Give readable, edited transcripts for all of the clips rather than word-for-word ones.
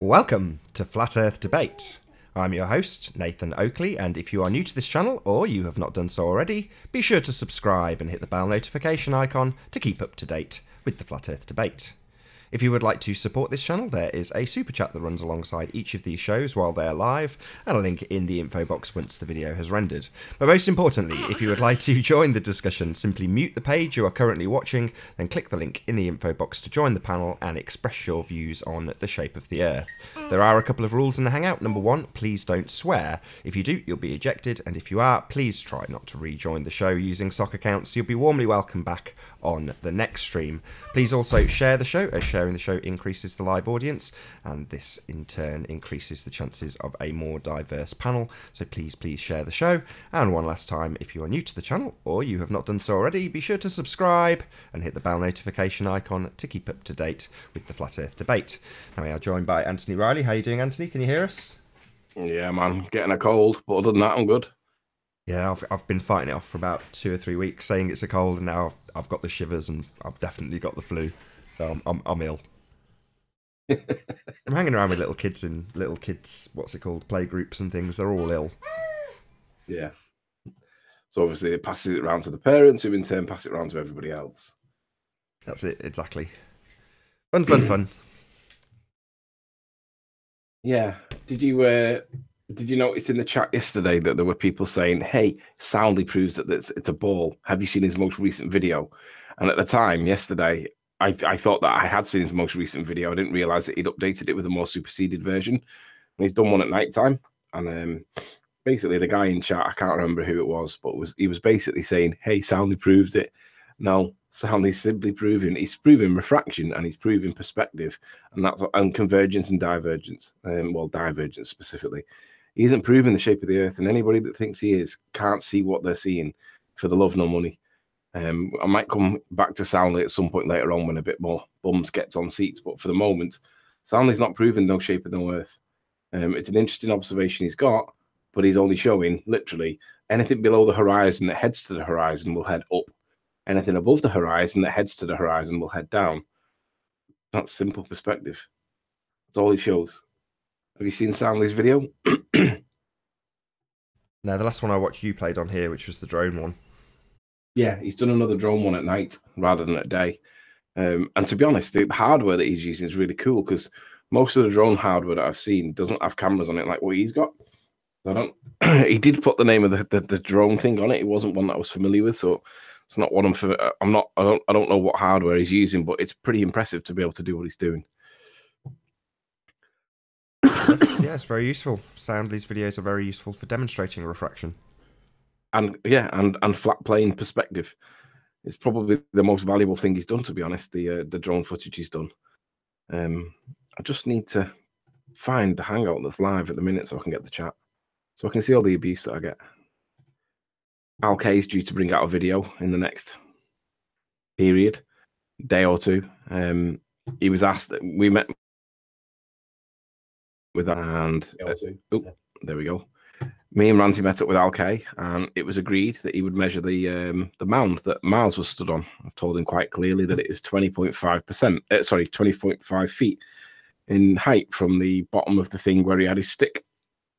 Welcome to Flat Earth Debate. I'm your host, Nathan Oakley, and if you are new to this channel, or you have not done so already, be sure to subscribe and hit the bell notification icon to keep up to date with the Flat Earth Debate. If you would like to support this channel, there is a super chat that runs alongside each of these shows while they're live, and a link in the info box once the video has rendered. But most importantly, if you would like to join the discussion, simply mute the page you are currently watching, then click the link in the info box to join the panel and express your views on the shape of the Earth. There are a couple of rules in the Hangout. Number one, please don't swear. If you do, you'll be ejected, and if you are, please try not to rejoin the show using sock accounts. You'll be warmly welcome back on the next stream. Please also share the show, as sharing the show increases the live audience, and this in turn increases the chances of a more diverse panel. So please share the show. And one last time, if you are new to the channel or you have not done so already, be sure to subscribe and hit the bell notification icon to keep up to date with the Flat Earth Debate. Now we are joined by Anthony Riley. How are you doing, Anthony? Can you hear us? Yeah, man, getting a cold, but other than that, I'm good. Yeah, I've been fighting it off for about 2 or 3 weeks, saying it's a cold, and now I've got the shivers, and I've definitely got the flu. So I'm ill. I'm hanging around with little kids, what's it called, play groups and things. They're all ill. Yeah. So obviously it passes it around to the parents, who in turn pass it around to everybody else. That's it, exactly. Fun. Yeah. Did you notice in the chat yesterday that there were people saying, "Hey, Soundly proves that it's a ball. Have you seen his most recent video?" And at the time, yesterday, I thought that I had seen his most recent video. I didn't realize that he'd updated it with a more superseded version. And he's done one at night time. And basically, the guy in chat, I can't remember who it was, but he was basically saying, "Hey, Soundly proves it." No, Soundly's simply proving. He's proving refraction and he's proving perspective, and convergence and divergence. Well, divergence specifically. He isn't proving the shape of the Earth, and anybody that thinks he is can't see what they're seeing for the love nor money. I might come back to Soundly at some point later on when a bit more bums gets on seats, but for the moment, Soundly's not proving no shape of no Earth. It's an interesting observation he's got, but he's only showing literally anything below the horizon that heads to the horizon will head up. Anything above the horizon that heads to the horizon will head down. That's simple perspective. That's all he shows. Have you seen Soundly's video? No, the last one I watched you played on here, which was the drone one. Yeah, he's done another drone one at night rather than at day. And to be honest, the hardware that he's using is really cool because most of the drone hardware that I've seen doesn't have cameras on it like what he's got. So I don't. He did put the name of the drone thing on it. It wasn't one that I was familiar with, so it's not what I'm not. I don't know what hardware he's using, but it's pretty impressive to be able to do what he's doing. Yeah, it's very useful. Soundly's videos are very useful for demonstrating refraction. And yeah, and flat plane perspective. It's probably the most valuable thing he's done, to be honest, the drone footage he's done. I just need to find the Hangout that's live at the minute so I can get the chat. So I can see all the abuse that I get. Al K is due to bring out a video in the next day or two. He was asked, we met with that, and there we go. Me and Ranty met up with Al K, and it was agreed that he would measure the mound that Miles was stood on. I've told him quite clearly that it is 20.5 feet in height from the bottom of the thing where he had his stick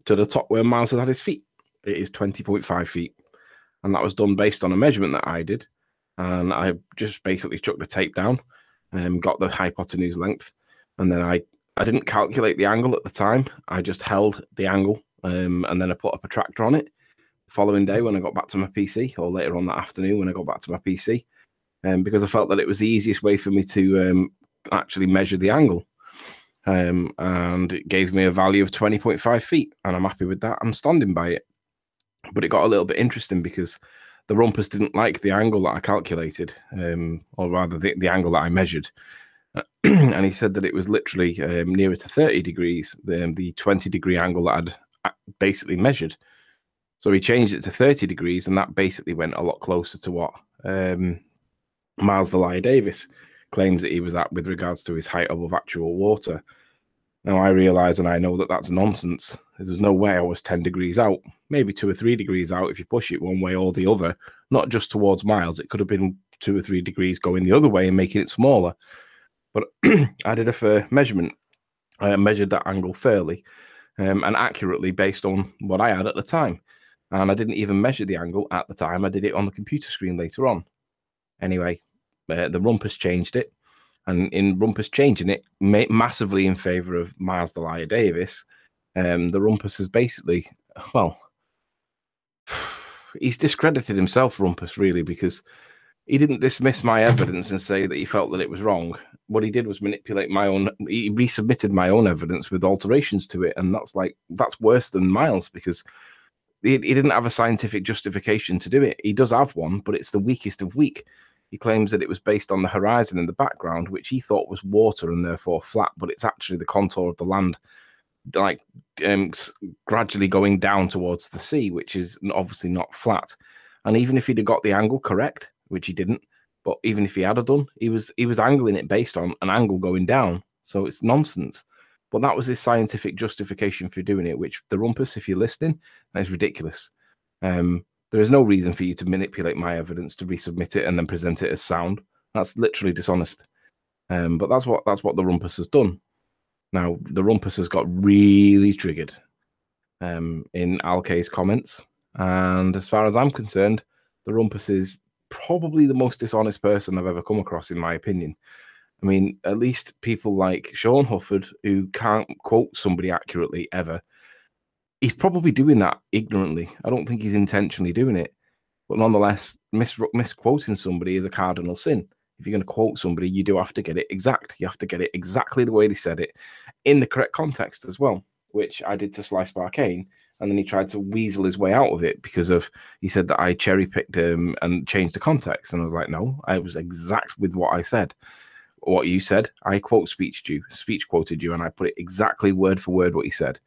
to the top where Miles had his feet. It is 20.5 feet. And that was done based on a measurement that I did. And I just basically chucked the tape down and got the hypotenuse length. And then I didn't calculate the angle at the time. I just held the angle and then I put a protractor on it. The following day when I got back to my PC, or later on that afternoon when I got back to my PC, because I felt that it was the easiest way for me to actually measure the angle. And it gave me a value of 20.5 feet, and I'm happy with that. I'm standing by it. But it got a little bit interesting because the rumpus didn't like the angle that I calculated, or rather the angle that I measured. And he said that it was literally nearer to 30 degrees than the 20-degree angle that I'd basically measured. So he changed it to 30 degrees, and that basically went a lot closer to what Miles the Liar Davis claims that he was at with regards to his height above actual water. Now, I realise and I know that that's nonsense. There's no way I was 10 degrees out, maybe 2 or 3 degrees out if you push it one way or the other, not just towards Miles. It could have been 2 or 3 degrees going the other way and making it smaller. But I did a fair measurement, I measured that angle fairly and accurately based on what I had at the time. And I didn't even measure the angle at the time. I did it on the computer screen later on. Anyway, the rumpus changed it. And in rumpus changing it massively in favour of Miles Delia Davis, the rumpus has basically, well, he's discredited himself, rumpus, really, because he didn't dismiss my evidence and say that he felt that it was wrong. What he did was manipulate my own. He resubmitted my own evidence with alterations to it, and that's worse than Miles, because he didn't have a scientific justification to do it. He does have one, but it's the weakest of weak. He claims that it was based on the horizon in the background, which he thought was water and therefore flat, but it's actually the contour of the land, like gradually going down towards the sea, which is obviously not flat. And even if he'd have got the angle correct, which he didn't, but even if he had done, he was angling it based on an angle going down. So it's nonsense. But that was his scientific justification for doing it, which, the rumpus, if you're listening, that is ridiculous. There is no reason for you to manipulate my evidence to resubmit it and then present it as sound. That's literally dishonest. But that's what the rumpus has done. Now, the rumpus has got really triggered in Alkay's comments. And as far as I'm concerned, the rumpus is probably the most dishonest person I've ever come across, in my opinion. I mean, at least people like Sean Hufford, who can't quote somebody accurately ever, he's probably doing that ignorantly. I don't think he's intentionally doing it. But nonetheless, misquoting somebody is a cardinal sin. If you're going to quote somebody, you do have to get it exact. You have to get it exactly the way they said it, in the correct context as well, which I did to Slice Barcane. And then he tried to weasel his way out of it because he said that I cherry-picked him and changed the context. And I was like, no, I was exact with what I said. What you said, I speech quoted you, and I put it exactly word for word what he said.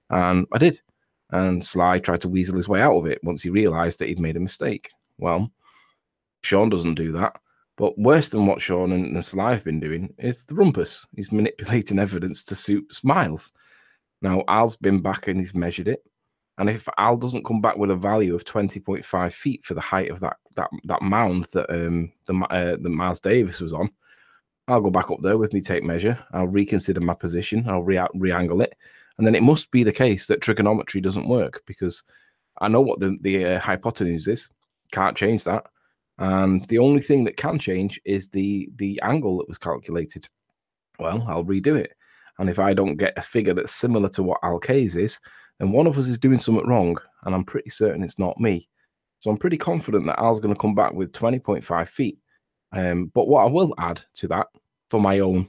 And I did. And Sly tried to weasel his way out of it once he realized that he'd made a mistake. Well, Sean doesn't do that. But worse than what Sean and Sly have been doing is the rumpus. He's manipulating evidence to suit Miles. Now, Al's been back and he's measured it. And if Al doesn't come back with a value of 20.5 feet for the height of that mound that the Miles Davis was on, I'll go back up there with me tape measure. I'll reconsider my position. I'll re-angle it. And then it must be the case that trigonometry doesn't work, because I know what the hypotenuse is. Can't change that. And the only thing that can change is the angle that was calculated. Well, I'll redo it. And if I don't get a figure that's similar to what Alkay's is, then one of us is doing something wrong. And I'm pretty certain it's not me. So I'm pretty confident that Al's going to come back with 20.5 feet. But what I will add to that, for my own,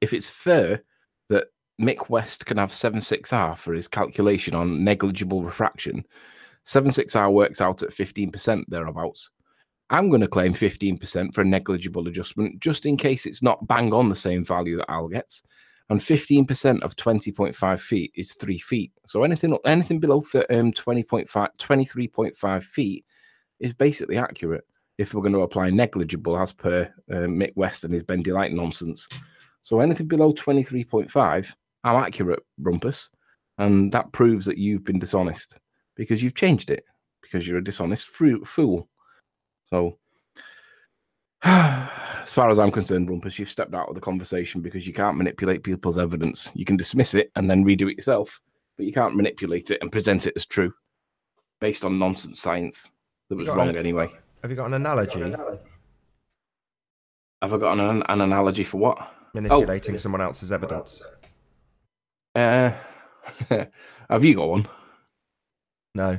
if it's fair that Mick West can have 76R for his calculation on negligible refraction, 76R works out at 15% thereabouts. I'm going to claim 15% for a negligible adjustment, just in case it's not bang on the same value that Al gets. And 15% of 20.5 feet is 3 feet. So anything below 23.5 feet is basically accurate, if we're going to apply negligible as per Mick West and his Bendy Light nonsense. So anything below 23.5, I'm accurate, rumpus. And that proves that you've been dishonest, because you've changed it, because you're a dishonest fool. So as far as I'm concerned, rumpus, you've stepped out of the conversation, because you can't manipulate people's evidence. You can dismiss it and then redo it yourself, but you can't manipulate it and present it as true based on nonsense science that was wrong anyway. Have you got an analogy? Have I got an analogy for what? Manipulating someone else's evidence. Have you got one? No,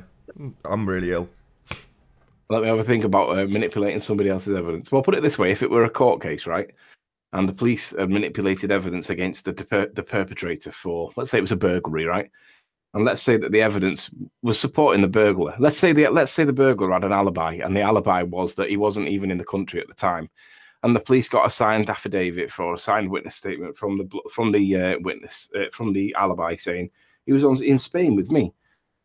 I'm really ill. Let me have a think about manipulating somebody else's evidence. Well, put it this way: if it were a court case, right, and the police had manipulated evidence against the perpetrator for, let's say it was a burglary, right, and let's say that the evidence was supporting the burglar. Let's say the burglar had an alibi, and the alibi was that he wasn't even in the country at the time, and the police got a signed affidavit for a signed witness statement from the alibi saying he was in Spain with me.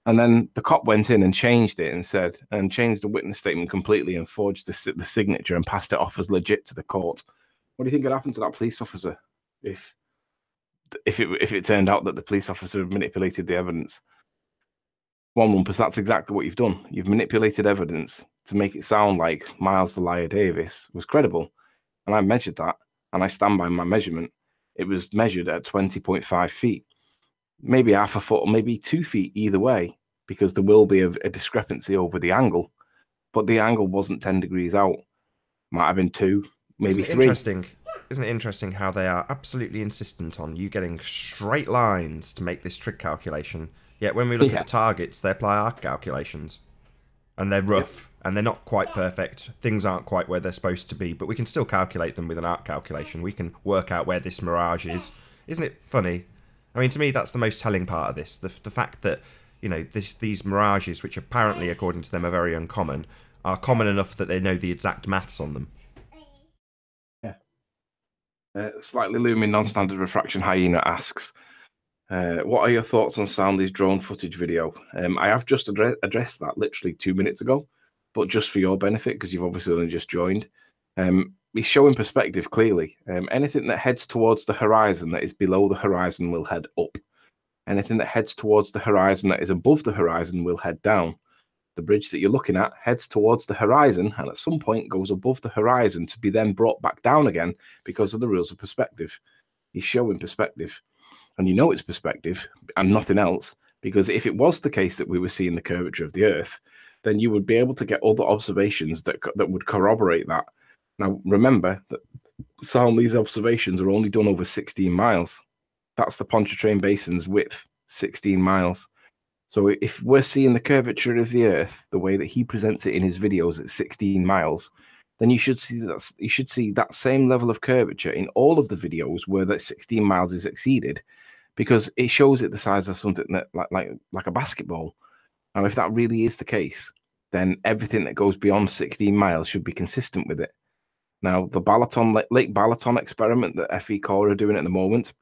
And then the cop went in and changed it and changed the witness statement completely and forged the signature and passed it off as legit to the court. What do you think would happen to that police officer if it turned out that the police officer had manipulated the evidence? One rumpus, that's exactly what you've done. You've manipulated evidence to make it sound like Miles Delia Davis was credible. And I measured that, and I stand by my measurement. it was measured at 20.5 feet. Maybe half a foot or maybe 2 feet either way, because there will be a discrepancy over the angle. But the angle wasn't 10 degrees out. Might have been 2, maybe 3. Isn't it interesting how they are absolutely insistent on you getting straight lines to make this trig calculation, yet when we look at the targets, they apply arc calculations. And they're rough, and they're not quite perfect. Things aren't quite where they're supposed to be, but we can still calculate them with an arc calculation. We can work out where this mirage is. Isn't it funny? I mean, to me, that's the most telling part of this. The fact that, you know, these mirages, which apparently, according to them, are very uncommon, are common enough that they know the exact maths on them. Slightly looming non-standard refraction hyena asks, what are your thoughts on Soundly's drone footage video? I have just addressed that literally 2 minutes ago, but just for your benefit, because you've obviously only just joined. He's showing perspective clearly. Anything that heads towards the horizon that is below the horizon will head up. Anything that heads towards the horizon that is above the horizon will head down. The bridge that you're looking at heads towards the horizon and at some point goes above the horizon to be then brought back down again because of the rules of perspective. He's showing perspective. And you know it's perspective and nothing else, because if it was the case that we were seeing the curvature of the Earth, then you would be able to get other observations that would corroborate that. Now, remember that Soundly's observations are only done over 16 miles. That's the Pontchartrain Basin's width, 16 miles. So if we're seeing the curvature of the Earth the way that he presents it in his videos at 16 miles, then you should see that same level of curvature in all of the videos where that 16 miles is exceeded, because it shows it the size of something that like a basketball. Now, if that really is the case, then everything that goes beyond 16 miles should be consistent with it. Now, the Lake Balaton experiment that FE Core are doing at the moment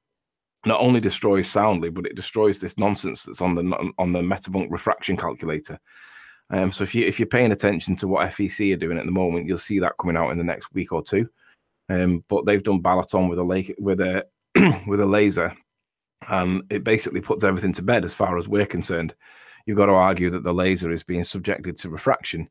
not only destroys Soundly, but it destroys this nonsense that's on the Metabunk refraction calculator. So if you're paying attention to what FEC are doing at the moment, you'll see that coming out in the next week or two. But they've done Balaton with a with a laser, and it basically puts everything to bed as far as we're concerned. You've got to argue that the laser is being subjected to refraction,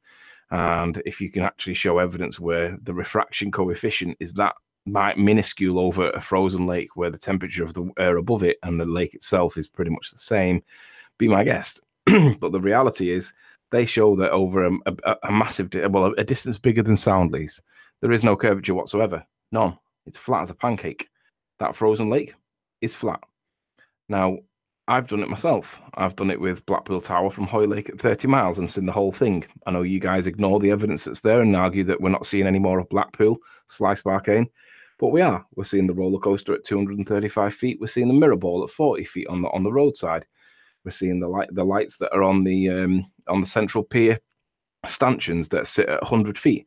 and if you can actually show evidence where the refraction coefficient is that minuscule over a frozen lake where the temperature of the air above it and the lake itself is pretty much the same, be my guest. But the reality is they show that over a massive, a distance bigger than Soundly's, there is no curvature whatsoever. None. It's flat as a pancake. That frozen lake is flat. Now, I've done it myself. I've done it with Blackpool Tower from Hoy Lake at 30 miles and seen the whole thing. I know you guys ignore the evidence that's there and argue that we're not seeing any more of Blackpool, Slice Barcane. But we are. We're seeing the roller coaster at 235 feet. We're seeing the mirror ball at 40 feet on the roadside. We're seeing the lights that are on the central pier stanchions that sit at 100 feet.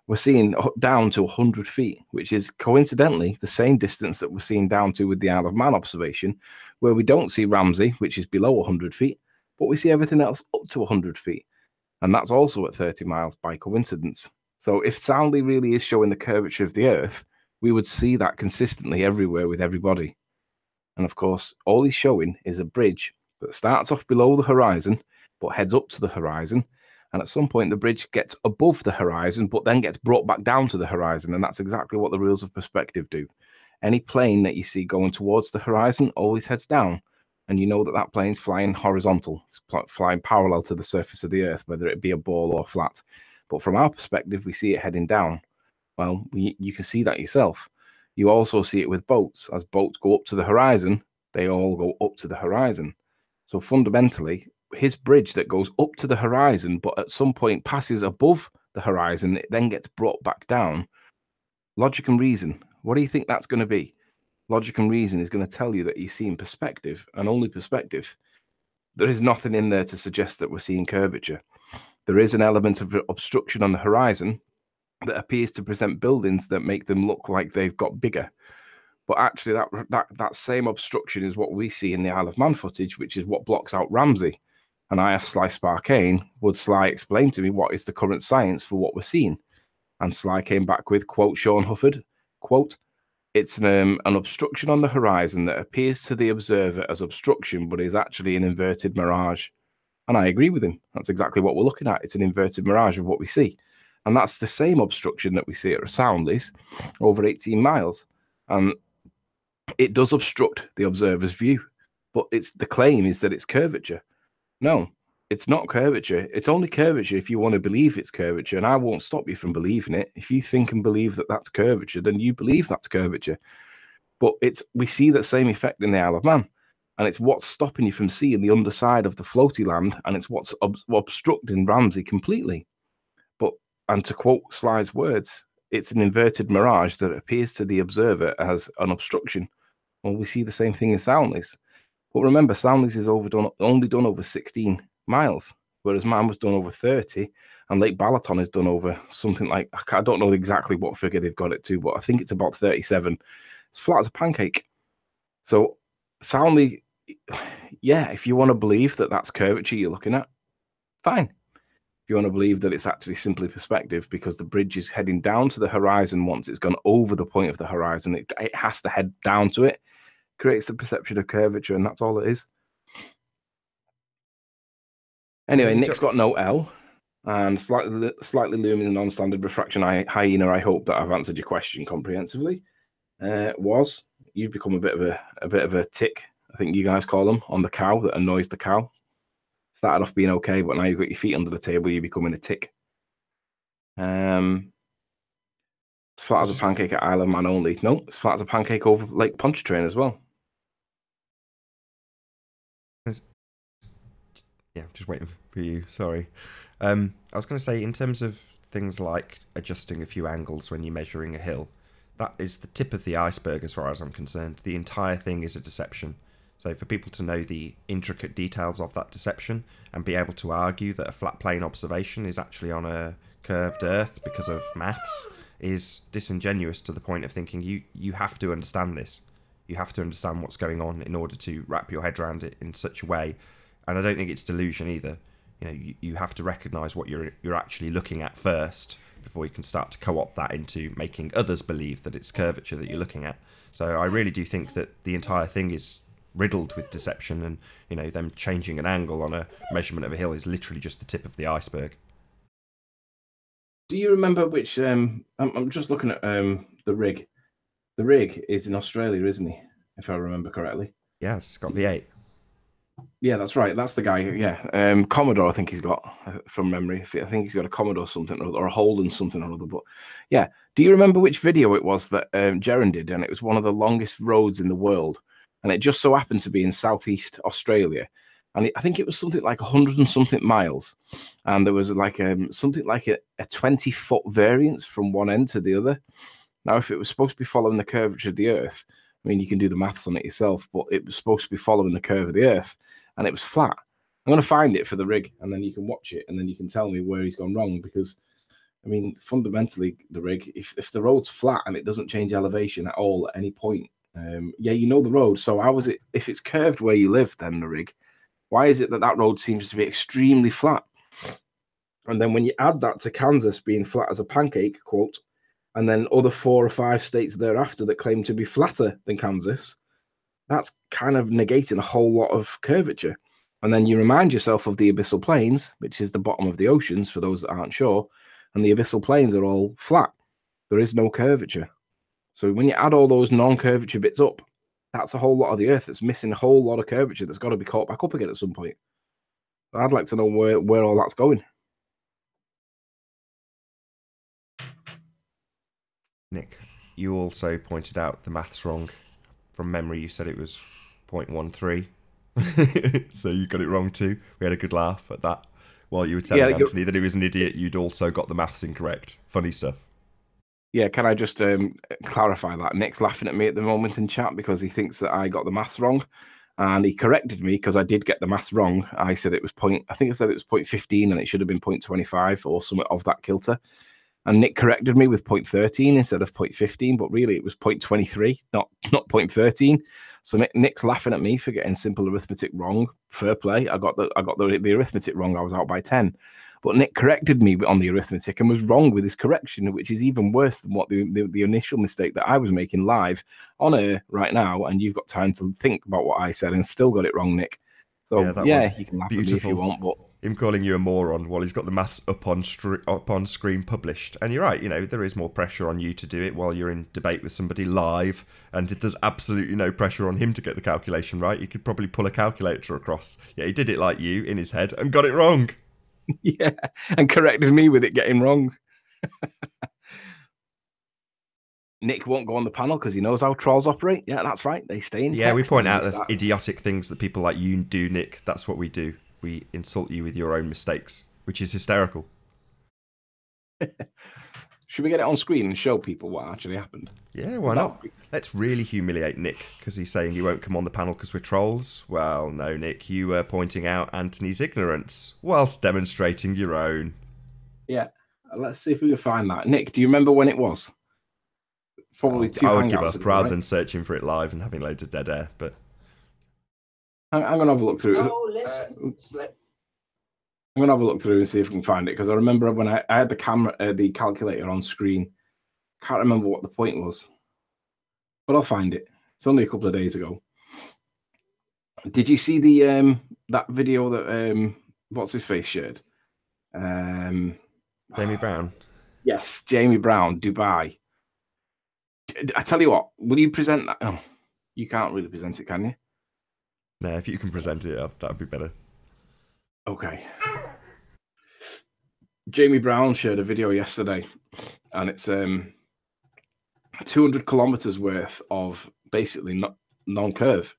We're seeing down to 100 feet, which is coincidentally the same distance that we're seeing down to with the Isle of Man observation, where we don't see Ramsey, which is below 100 feet, but we see everything else up to 100 feet. And that's also at 30 miles by coincidence. So if Soundly really is showing the curvature of the Earth, we would see that consistently everywhere with everybody. And of course, all he's showing is a bridge that starts off below the horizon, but heads up to the horizon. And at some point, the bridge gets above the horizon, but then gets brought back down to the horizon. And that's exactly what the rules of perspective do. Any plane that you see going towards the horizon always heads down. And you know that that plane's flying horizontal. It's flying parallel to the surface of the Earth, whether it be a ball or flat. But from our perspective, we see it heading down. Well, you can see that yourself. You also see it with boats. As boats go up to the horizon, they all go up to the horizon. So fundamentally, his bridge that goes up to the horizon, but at some point passes above the horizon, it then gets brought back down. Logic and reason. What do you think that's going to be? Logic and reason is going to tell you that you're seeing perspective, and only perspective. There is nothing in there to suggest that we're seeing curvature. There is an element of obstruction on the horizon that appears to present buildings that make them look like they've got bigger. But actually, that same obstruction is what we see in the Isle of Man footage, which is what blocks out Ramsey. And I asked Sly Sparkane, would Sly explain to me what is the current science for what we're seeing? And Sly came back with, quote, Sean Hufford, quote, it's an obstruction on the horizon that appears to the observer as obstruction, but is actually an inverted mirage. And I agree with him. That's exactly what we're looking at. It's an inverted mirage of what we see. And that's the same obstruction that we see at Soundly's over 18 miles. And it does obstruct the observer's view. But the claim is that it's curvature. No, it's not curvature. It's only curvature if you want to believe it's curvature, and I won't stop you from believing it. If you think and believe that that's curvature, then you believe that's curvature. But we see that same effect in the Isle of Man, and it's what's stopping you from seeing the underside of the floaty land, and it's what's obstructing Ramsey completely. And to quote Sly's words, it's an inverted mirage that appears to the observer as an obstruction. Well, we see the same thing in Soundleys. But remember, Soundleys is only done over 16 miles, whereas mine was done over 30, and Lake Balaton is done over something like, I don't know exactly what figure they've got it to, but I think it's about 37. It's flat as a pancake. So Soundley, yeah, if you want to believe that that's curvature you're looking at, fine. If you want to believe that it's actually simply perspective because the bridge is heading down to the horizon once it's gone over the point of the horizon, it has to head down to it, creates the perception of curvature, and that's all it is. Anyway, Nick's got no L, and slightly looming non-standard refraction hyena. I hope that I've answered your question comprehensively. You've become a bit of a tick, I think you guys call them, on the cow that annoys the cow. Started off being okay, but now you've got your feet under the table, you're becoming a tick. It's flat as a pancake at Isle of Man only. No, it's flat as a pancake over Lake Pontchartrain as well. Yeah, just waiting for you. Sorry. I was going to say, in terms of things like adjusting a few angles when you're measuring a hill, that is the tip of the iceberg as far as I'm concerned. The entire thing is a deception. So for people to know the intricate details of that deception and be able to argue that a flat plane observation is actually on a curved Earth because of maths is disingenuous to the point of thinking you have to understand this. You have to understand what's going on in order to wrap your head around it in such a way. And I don't think it's delusion either. You know, you have to recognise what you're actually looking at first before you can start to co-opt that into making others believe that it's curvature that you're looking at. So I really do think that the entire thing is riddled with deception, and you know, them changing an angle on a measurement of a hill is literally just the tip of the iceberg. Do you remember which? I'm just looking at the rig. The rig is in Australia, isn't he? If I remember correctly. Yes, it's got V8. Yeah, that's right. That's the guy. Yeah, Commodore. I think he's got from memory. I think he's got a Commodore something or a Holden something or other. But yeah, do you remember which video it was that Jeren did? And it was one of the longest roads in the world, and it just so happened to be in Southeast Australia. And I think it was something like 100 and something miles, and there was like something like a 20-foot variance from one end to the other. Now, if it was supposed to be following the curvature of the Earth, I mean, you can do the maths on it yourself, but it was supposed to be following the curve of the Earth, and it was flat. I'm going to find it for the rig, and then you can watch it, and then you can tell me where he's gone wrong. Because, I mean, fundamentally, the rig, if the road's flat and it doesn't change elevation at all at any point, yeah, you know the road. So how is it, if it's curved where you live, then the rig, why is it that that road seems to be extremely flat? And then when you add that to Kansas being flat as a pancake, quote, and then other 4 or 5 states thereafter that claim to be flatter than Kansas, that's kind of negating a whole lot of curvature. And then you remind yourself of the abyssal plains, which is the bottom of the oceans, for those that aren't sure, and the abyssal plains are all flat. There is no curvature. So when you add all those non-curvature bits up, that's a whole lot of the Earth that's missing a whole lot of curvature that's got to be caught back up again at some point. I'd like to know where all that's going. Nick, you also pointed out the maths wrong. From memory, you said it was 0.13. So you got it wrong too. We had a good laugh at that. While you were telling Anthony that he was an idiot, you'd also got the maths incorrect. Funny stuff. Yeah, can I just clarify that? Nick's laughing at me at the moment in chat because he thinks that I got the maths wrong. And he corrected me because I did get the maths wrong. I said it was I think I said it was 0.15 and it should have been 0.25 or something of that kilter. And Nick corrected me with 0.13 instead of 0.15, but really it was 0.23, not 0.13. So Nick's laughing at me for getting simple arithmetic wrong. Fair play. I got the arithmetic wrong. I was out by 10. But Nick corrected me on the arithmetic and was wrong with his correction, which is even worse than what the initial mistake that I was making live on air right now. And you've got time to think about what I said and still got it wrong, Nick. So yeah, you can laugh at me if you want, but him calling you a moron while he's got the maths up on screen published. And you're right, you know, there is more pressure on you to do it while you're in debate with somebody live, and there's absolutely no pressure on him to get the calculation right. He could probably pull a calculator across. Yeah, he did it like you in his head and got it wrong. Yeah, and corrected me with it getting wrong. Nick won't go on the panel because he knows how trolls operate. Yeah, that's right. They stay in. Yeah, we point out the idiotic things that people like you do, Nick. That's what we do. We insult you with your own mistakes, which is hysterical. Should we get it on screen and show people what actually happened? Yeah, why not? Let's really humiliate Nick because he's saying he won't come on the panel because we're trolls. Well, no, Nick, you were pointing out Anthony's ignorance whilst demonstrating your own. Yeah, let's see if we can find that. Nick, do you remember when it was? Probably two. I would give up rather than searching for it live and having loads of dead air. But I'm going to have a look through. Oh, listen. I'm going to have a look through and see if we can find it, because I remember when I had the camera, the calculator on screen. Can't remember what the point was, but I'll find it. It's only a couple of days ago. Did you see the that video that what's his face shared? Jamie Brown. Yes, Jamie Brown, Dubai. I tell you what, will you present that? Oh, you can't really present it, can you? No, if you can present it, that would be better. Okay. Jamie Brown shared a video yesterday, and it's 200 kilometers worth of basically non-curve.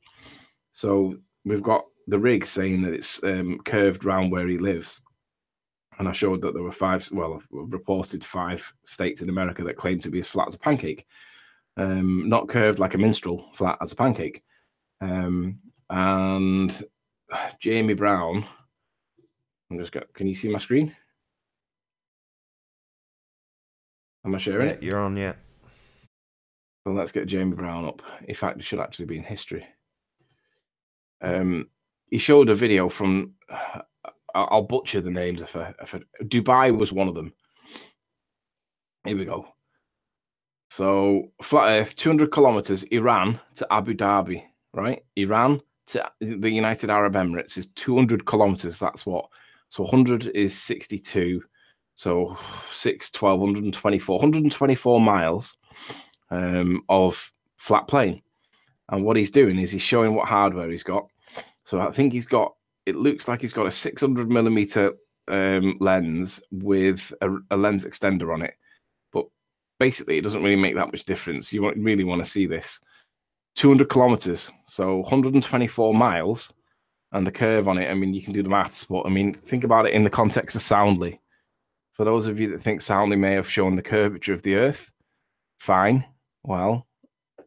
So we've got the rig saying that it's curved round where he lives. And I showed that there were reported 5 states in America that claim to be as flat as a pancake. Not curved like a minstrel, flat as a pancake. And Jamie Brown, can you see my screen? Am I sharing it? You're on, yeah. So let's get Jamie Brown up. In fact, it should actually be in history. He showed a video from, I'll butcher the names if Dubai was one of them. Here we go. So flat Earth, 200 kilometers, Iran to Abu Dhabi, right? Iran to the United Arab Emirates is 200 kilometers. That's what? So 100 is 62. So 124 miles of flat plane. And what he's doing is he's showing what hardware he's got. So I think it looks like he's got a 600 millimeter lens with a lens extender on it. But basically, it doesn't really make that much difference. You really want to see this. 200 kilometers, so 124 miles, and the curve on it. I mean, you can do the maths, but I mean, think about it in the context of Soundly. For those of you that think Soundly may have shown the curvature of the Earth, fine. Well,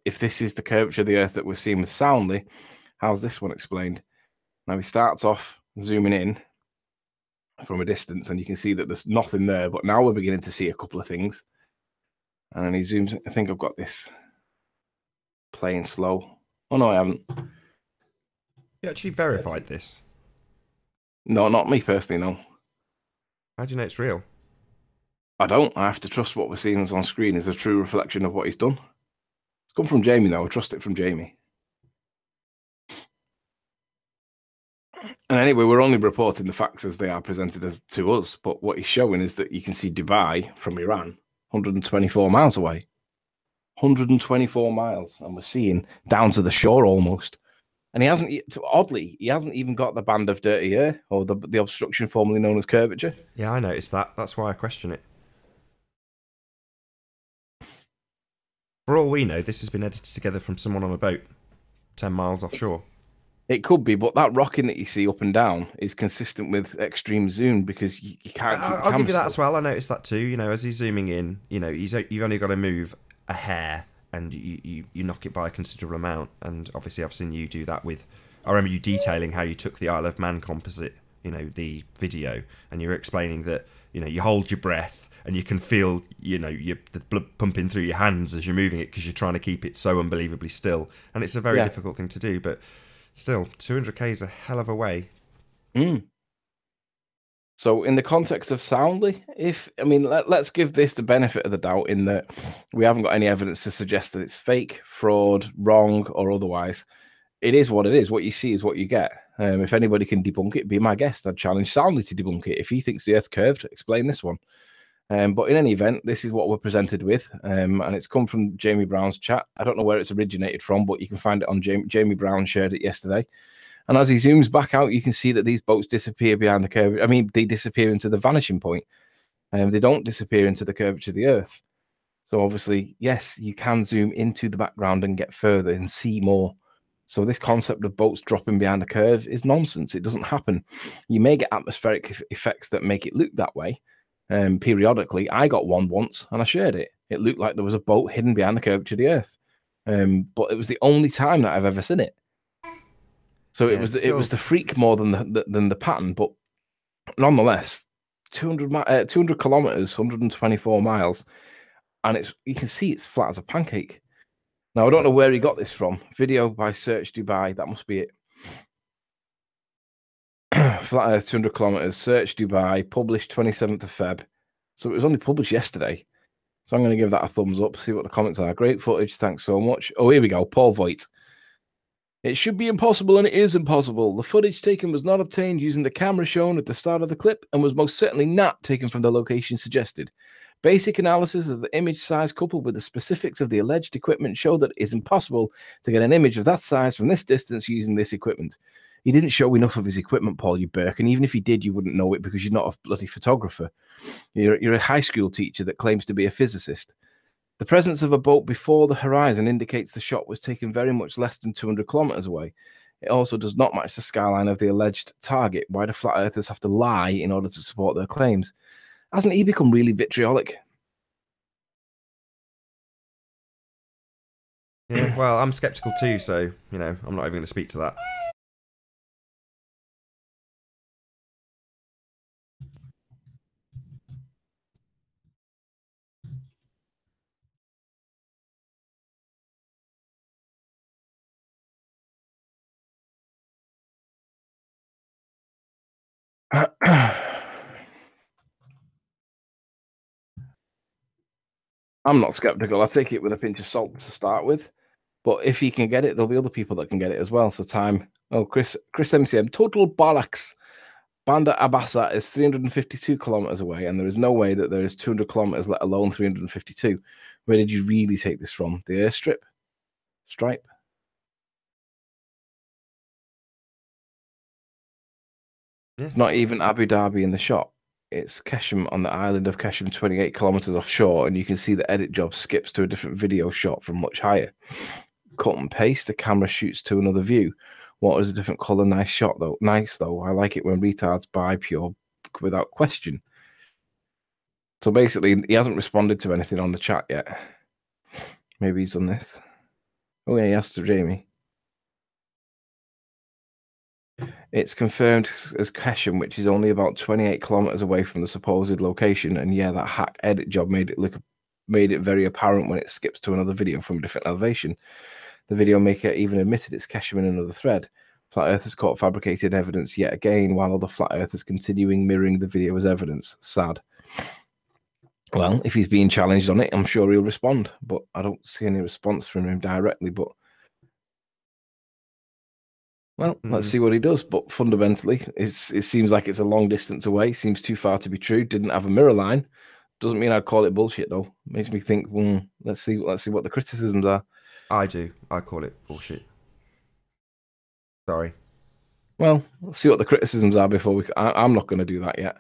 if this is the curvature of the Earth that we're seeing with Soundly, how's this one explained? Now he starts off zooming in from a distance, and you can see that there's nothing there, but now we're beginning to see a couple of things. And he zooms. I think I've got this playing slow. Oh, no, I haven't. You actually verified this? No, not me personally, no. How do you know it's real? I don't. I have to trust what we're seeing on screen is a true reflection of what he's done. It's come from Jamie, though. I trust it from Jamie. And anyway, we're only reporting the facts as they are presented as to us. But what he's showing is that you can see Dubai from Iran, 124 miles away. 124 miles. And we're seeing down to the shore almost. And he hasn't, oddly, he hasn't even got the band of dirty air or the obstruction formerly known as curvature. Yeah, I noticed that. That's why I question it. For all we know, this has been edited together from someone on a boat 10 miles offshore. It could be, but that rocking that you see up and down is consistent with extreme zoom because you can't. I'll give you that as well. I noticed that too. You know, as he's zooming in, you know, you've only got to move a hair and you knock it by a considerable amount. And obviously, I've seen you do that with. I remember you detailing how you took the Isle of Man composite, you know, the video, and you were explaining that, you know, you hold your breath and you can feel, you know, the blood pumping through your hands as you're moving it because you're trying to keep it so unbelievably still. And it's a very difficult thing to do, but. Still, 200k is a hell of a way. So in the context of Soundly, let's give this the benefit of the doubt in that we haven't got any evidence to suggest that it's fake, fraud, wrong, or otherwise. It is what it is. What you see is what you get. If anybody can debunk it, be my guest. I'd challenge Soundly to debunk it. If he thinks the Earth's curved, explain this one. But in any event, this is what we're presented with, and it's come from Jamie Brown's chat. I don't know where it's originated from, but you can find it on Jamie Brown shared it yesterday. And as he zooms back out, you can see that these boats disappear behind the curve. I mean, they disappear into the vanishing point. They don't disappear into the curvature of the Earth. So obviously, yes, you can zoom into the background and get further and see more. So this concept of boats dropping behind the curve is nonsense. It doesn't happen. You may get atmospheric effects that make it look that way. Periodically, I got one once and I shared it. It looked like there was a boat hidden behind the curvature of the Earth. But it was the only time that I've ever seen it. So it was the freak more than the pattern, but nonetheless, 200 kilometers, 124 miles, and you can see it's flat as a pancake. Now I don't know where he got this from. Video by Search Dubai, that must be it. Flat Earth, 200 kilometers, Search Dubai, published 27th of Feb. So it was only published yesterday. So I'm going to give that a thumbs up, see what the comments are. Great footage, thanks so much. Oh, here we go, Paul Voigt. It should be impossible, and it is impossible. The footage taken was not obtained using the camera shown at the start of the clip and was most certainly not taken from the location suggested. Basic analysis of the image size coupled with the specifics of the alleged equipment show that it is impossible to get an image of that size from this distance using this equipment. He didn't show enough of his equipment, Paul, you Burke, and even if he did, you wouldn't know it because you're not a bloody photographer. You're a high school teacher that claims to be a physicist. The presence of a boat before the horizon indicates the shot was taken very much less than 200 kilometers away. It also does not match the skyline of the alleged target. Why do flat earthers have to lie in order to support their claims? Hasn't he become really vitriolic? Yeah, well, I'm skeptical too, so, I'm not even going to speak to that. I'm not skeptical. I take it with a pinch of salt to start with. But if he can get it, there'll be other people that can get it as well. So time. Oh, Chris MCM. Total bollocks. Bandar Abbas is 352 kilometers away, and there is no way that there is 200 kilometers, let alone 352. Where did you really take this from? The airstrip? Stripe? Yeah. It's not even Abu Dhabi in the shot. It's Keshem on the island of Keshem, 28 kilometers offshore, and you can see the edit job skips to a different video shot from much higher. Cut and paste, the camera shoots to another view. What is a different color? Nice shot, though. Nice, though. I like it when retards buy pure without question. So basically, he hasn't responded to anything on the chat yet. Maybe he's done this. Oh, yeah, he asked to Jamie. It's confirmed as Keshem, which is only about 28 kilometers away from the supposed location. And yeah, that hack edit job made it very apparent when it skips to another video from a different elevation. The video maker even admitted it's Keshem in another thread. Flat Earthers caught fabricated evidence yet again, while other Flat Earthers continuing mirroring the video as evidence. Sad. Well, if he's being challenged on it, I'm sure he'll respond. But I don't see any response from him directly. But well, let's see what he does. But fundamentally, it seems like it's a long distance away. Seems too far to be true. Didn't have a mirror line. Doesn't mean I'd call it bullshit, though. Makes me think, let's see what the criticisms are. I do. I call it bullshit. Sorry. Well, let's see what the criticisms are before I'm not going to do that yet.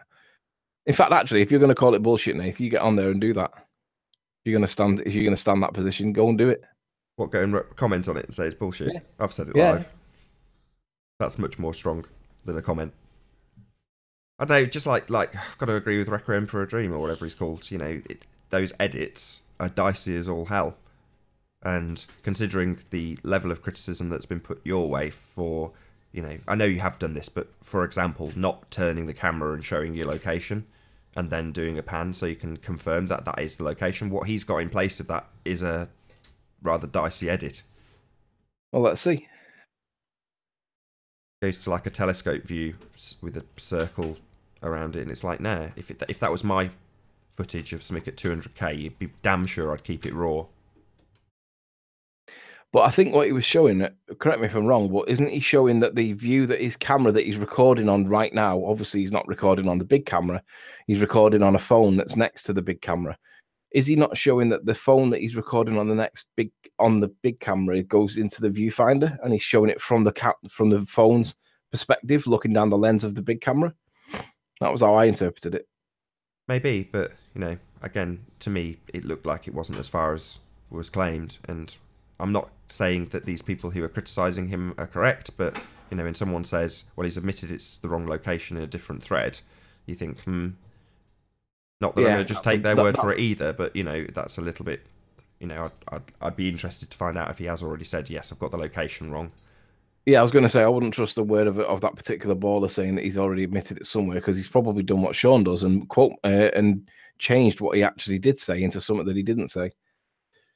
In fact, actually, if you're going to call it bullshit, Nath, you get on there and do that. If you're going to stand that position, go and do it. What, go and comment on it and say it's bullshit? Yeah. I've said it live. That's much more strong than a comment. I don't know, just like I've got to agree with Requiem for a Dream or whatever he's called. Those edits are dicey as all hell. And considering the level of criticism that's been put your way for, I know you have done this, but for example, not turning the camera and showing your location and then doing a pan so you can confirm that that is the location. What he's got in place of that is a rather dicey edit. Well, let's see. Goes to like a telescope view with a circle around it, and it's like, nah, if that was my footage of something at 200k, you'd be damn sure I'd keep it raw. But I think what he was showing, correct me if I'm wrong, but isn't he showing that the view that his camera that he's recording on right now, obviously he's not recording on the big camera, he's recording on a phone that's next to the big camera. Is he not showing that the phone that he's recording on the big camera goes into the viewfinder, and he's showing it from the phone's perspective, looking down the lens of the big camera? That was how I interpreted it. Maybe, but again, to me, it looked like it wasn't as far as was claimed, and I'm not saying that these people who are criticising him are correct, but when someone says, well, he's admitted it's the wrong location in a different thread, you think, not that I'm going to just take their word for it either, but that's a little bit, I'd be interested to find out if he has already said, yes, I've got the location wrong. Yeah, I was going to say I wouldn't trust a word of that particular baller saying that he's already admitted it somewhere, because he's probably done what Sean does and and changed what he actually did say into something that he didn't say.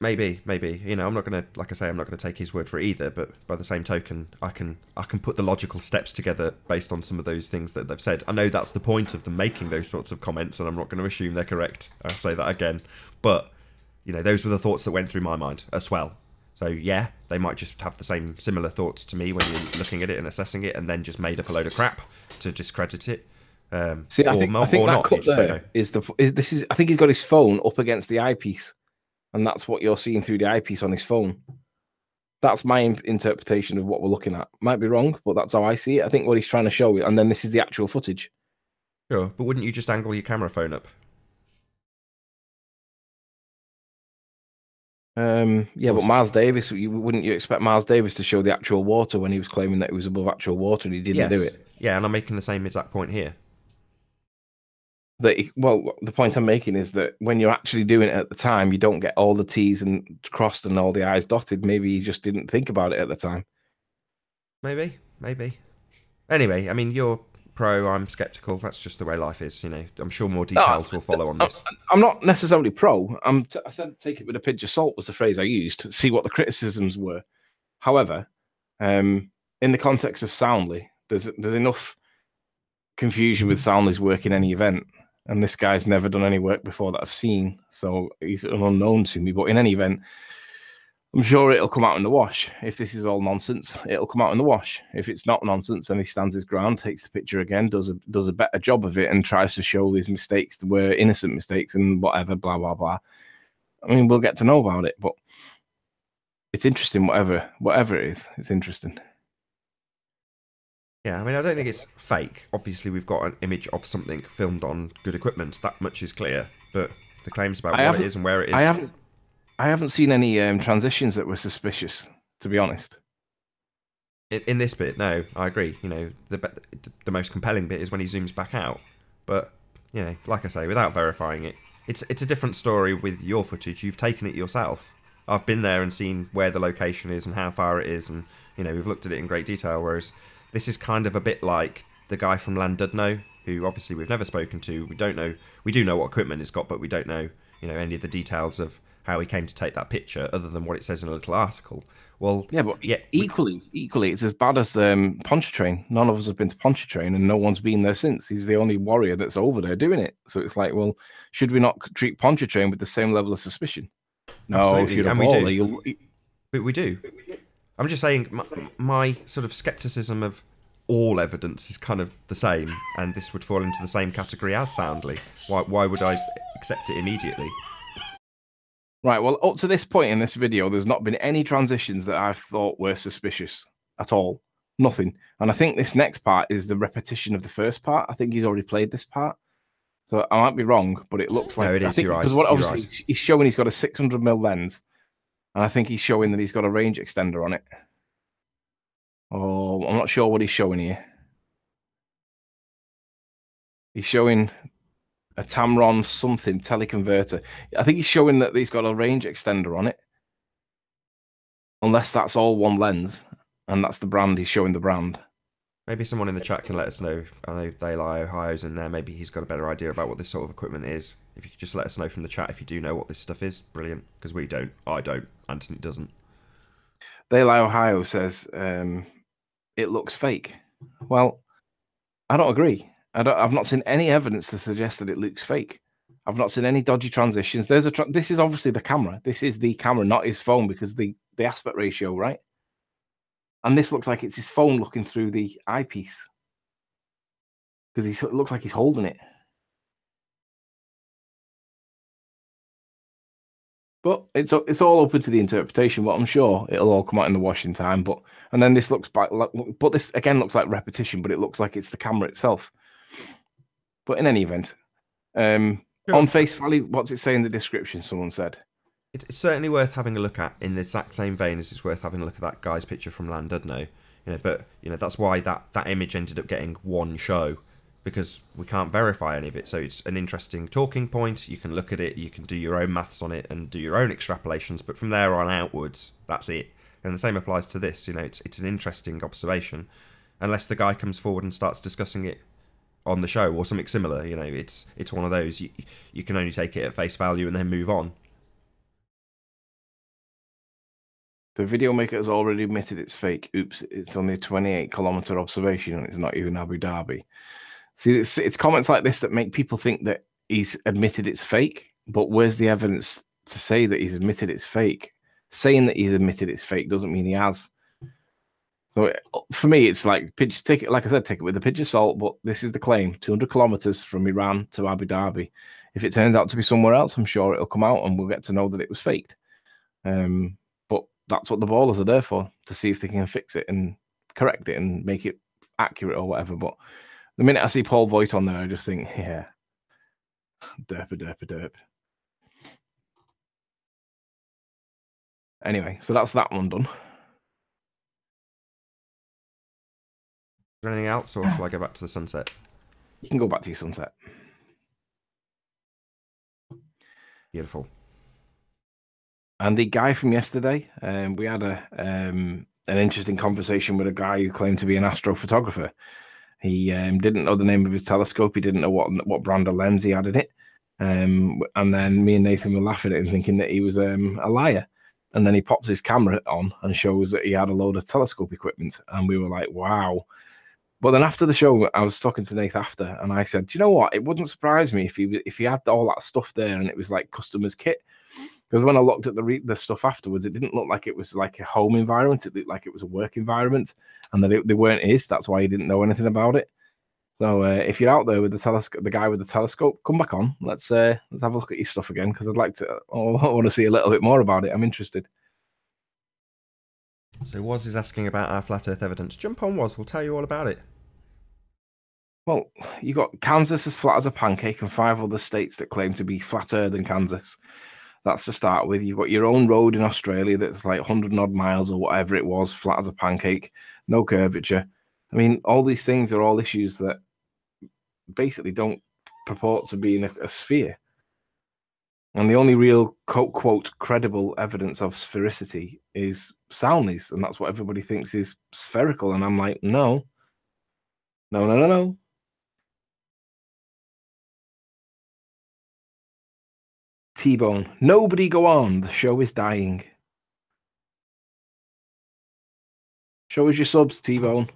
Maybe. I'm not going to, like I say, I'm not going to take his word for it either. But by the same token, I can put the logical steps together based on some of those things that they've said. I know that's the point of them making those sorts of comments, and I'm not going to assume they're correct. I'll say that again. But those were the thoughts that went through my mind as well. So yeah, they might just have the similar thoughts to me when you're looking at it and assessing it, and then just made up a load of crap to discredit it. See, I think that cut there I think he's got his phone up against the eyepiece. And that's what you're seeing through the eyepiece on his phone. That's my interpretation of what we're looking at. Might be wrong, but that's how I see it. I think what he's trying to show you, and then this is the actual footage. Sure, but wouldn't you just angle your camera phone up? Yeah, but Miles Davis, wouldn't you expect Miles Davis to show the actual water when he was claiming that it was above actual water and he didn't do it? Yeah, and I'm making the same exact point here. Well, the point I'm making is that when you're actually doing it at the time, you don't get all the T's and crossed and all the I's dotted. Maybe you just didn't think about it at the time. Maybe. Anyway, I mean, you're pro, I'm skeptical. That's just the way life is, I'm sure more details will follow on this. I'm not necessarily pro. I said take it with a pinch of salt was the phrase I used to see what the criticisms were. However, in the context of Soundly, there's enough confusion with Soundly's work in any event. And this guy's never done any work before that I've seen, so he's an unknown to me. But in any event, I'm sure it'll come out in the wash. If this is all nonsense, it'll come out in the wash. If it's not nonsense, then he stands his ground, takes the picture again, does a better job of it, and tries to show these mistakes were innocent mistakes and whatever, blah, blah, blah. I mean, we'll get to know about it, but it's interesting, whatever it is, it's interesting. Yeah, I mean, I don't think it's fake. Obviously, we've got an image of something filmed on good equipment. That much is clear. But the claims about what it is and where it is... I haven't seen any transitions that were suspicious, to be honest. In this bit, no, I agree. The most compelling bit is when he zooms back out. But, like I say, without verifying it, it's a different story with your footage. You've taken it yourself. I've been there and seen where the location is and how far it is, and, we've looked at it in great detail, whereas... This is kind of a bit like the guy from Landudno, who obviously we've never spoken to. We don't know. We do know what equipment he's got, but we don't know, any of the details of how he came to take that picture, other than what it says in a little article. Well, yeah, but equally, it's as bad as Pontchartrain. None of us have been to Pontchartrain, and no one's been there since. He's the only warrior that's over there doing it. So it's like, well, should we not treat Pontchartrain with the same level of suspicion? No, absolutely, and we do. I'm just saying my sort of skepticism of all evidence is kind of the same, and this would fall into the same category as Soundly. Why would I accept it immediately? Right, well, up to this point in this video, there's not been any transitions that I've thought were suspicious at all. Nothing. And I think this next part is the repetition of the first part. I think he's already played this part. So I might be wrong, but it looks like... No, it is, you're right. Because obviously he's showing he's got a 600mm lens, and I think he's showing that he's got a range extender on it. Oh, I'm not sure what he's showing here. He's showing a Tamron something teleconverter. I think he's showing that he's got a range extender on it. Unless that's all one lens, and that's the brand, he's showing the brand. Maybe someone in the chat can let us know. I know Daylight Ohio's in there. Maybe he's got a better idea about what this sort of equipment is. If you could just let us know from the chat if you do know what this stuff is, brilliant. Because we don't. I don't. Anthony doesn't. Daylight Ohio says it looks fake. Well, I don't agree. I've not seen any evidence to suggest that it looks fake. I've not seen any dodgy transitions. This is obviously the camera. This is the camera, not his phone, because the the aspect ratio, right? And this looks like it's his phone looking through the eyepiece because it looks like he's holding it. But it's all open to the interpretation. But I'm sure it'll all come out in the wash in time. And then this looks but this again looks like repetition, but it looks like it's the camera itself. But in any event, on face value, what's it say in the description? Someone said it's certainly worth having a look at, in the exact same vein as it's worth having a look at that guy's picture from Llandudno. But that's why that image ended up getting one show, because we can't verify any of it. So it's an interesting talking point. You can look at it, you can do your own maths on it and do your own extrapolations, but from there on outwards, that's it. And the same applies to this. It's an interesting observation, unless the guy comes forward and starts discussing it on the show or something similar. It's one of those, you can only take it at face value and then move on. The video maker has already admitted it's fake. Oops, it's only a 28-kilometer observation and it's not even Abu Dhabi. See, it's comments like this that make people think that he's admitted it's fake, but where's the evidence to say that he's admitted it's fake? Saying that he's admitted it's fake doesn't mean he has. So for me, it's like, take it, like I said, take it with a pinch of salt, but this is the claim, 200 kilometers from Iran to Abu Dhabi. If it turns out to be somewhere else, I'm sure it'll come out and we'll get to know that it was faked. But that's what the ballers are there for, to see if they can fix it and correct it and make it accurate or whatever. But the minute I see Paul Voigt on there, I just think, yeah, derp. Anyway, so that's that one done. Is there anything else, or shall I go back to the sunset? You can go back to your sunset. Beautiful. And the guy from yesterday, we had an interesting conversation with a guy who claimed to be an astrophotographer. He didn't know the name of his telescope. He didn't know what brand of lens he had in it. And then me and Nathan were laughing at him, thinking that he was a liar. And then he pops his camera on and shows that he had a load of telescope equipment. And we were like, wow. But then after the show, I was talking to Nathan after, and I said, do you know what? It wouldn't surprise me if he had all that stuff there and it was like customer's kit. Because when I looked at the stuff afterwards, it didn't look like it was like a home environment. It looked like it was a work environment, and that they weren't his. That's why he didn't know anything about it. So if you're out there with the guy with the telescope, come back on. Let's have a look at your stuff again, because I want to see a little bit more about it. I'm interested. So Woz is asking about our flat Earth evidence. Jump on, Woz. We'll tell you all about it. Well, you got Kansas as flat as a pancake and 5 other states that claim to be flatter than Kansas. That's to start with. You've got your own road in Australia that's like 100 and odd miles or whatever it was, flat as a pancake, no curvature. I mean, all these things are all issues that basically don't purport to be in a sphere. And the only real, quote, credible evidence of sphericity is soundness. And that's what everybody thinks is spherical. And I'm like, no. T-Bone, nobody go on. The show is dying. Show us your subs, T-Bone.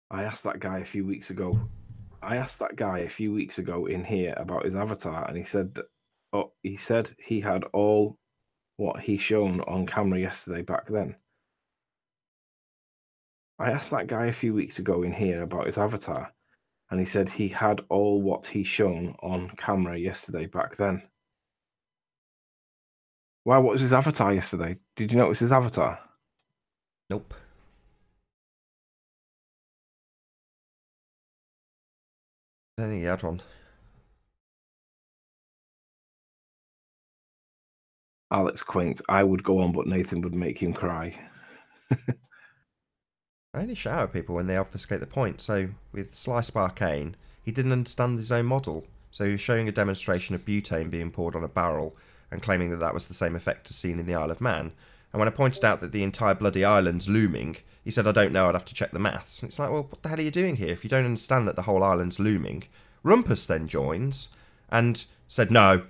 I asked that guy a few weeks ago in here about his avatar, and he said that he had all what he shown on camera yesterday back then. I asked that guy a few weeks ago in here about his avatar, and he said he had all what he shown on camera yesterday back then. Why? What was his avatar yesterday? Did you notice his avatar? Nope. I don't think he had one. Alex Quaint, I would go on, but Nathan would make him cry. I only shout at people when they obfuscate the point. So with Sly Sparkane, he didn't understand his own model. So he was showing a demonstration of butane being poured on a barrel and claiming that that was the same effect as seen in the Isle of Man. And when I pointed out that the entire bloody island's looming, he said, I don't know, I'd have to check the maths. And it's like, well, what the hell are you doing here if you don't understand that the whole island's looming? Rumpus then joins and said, no.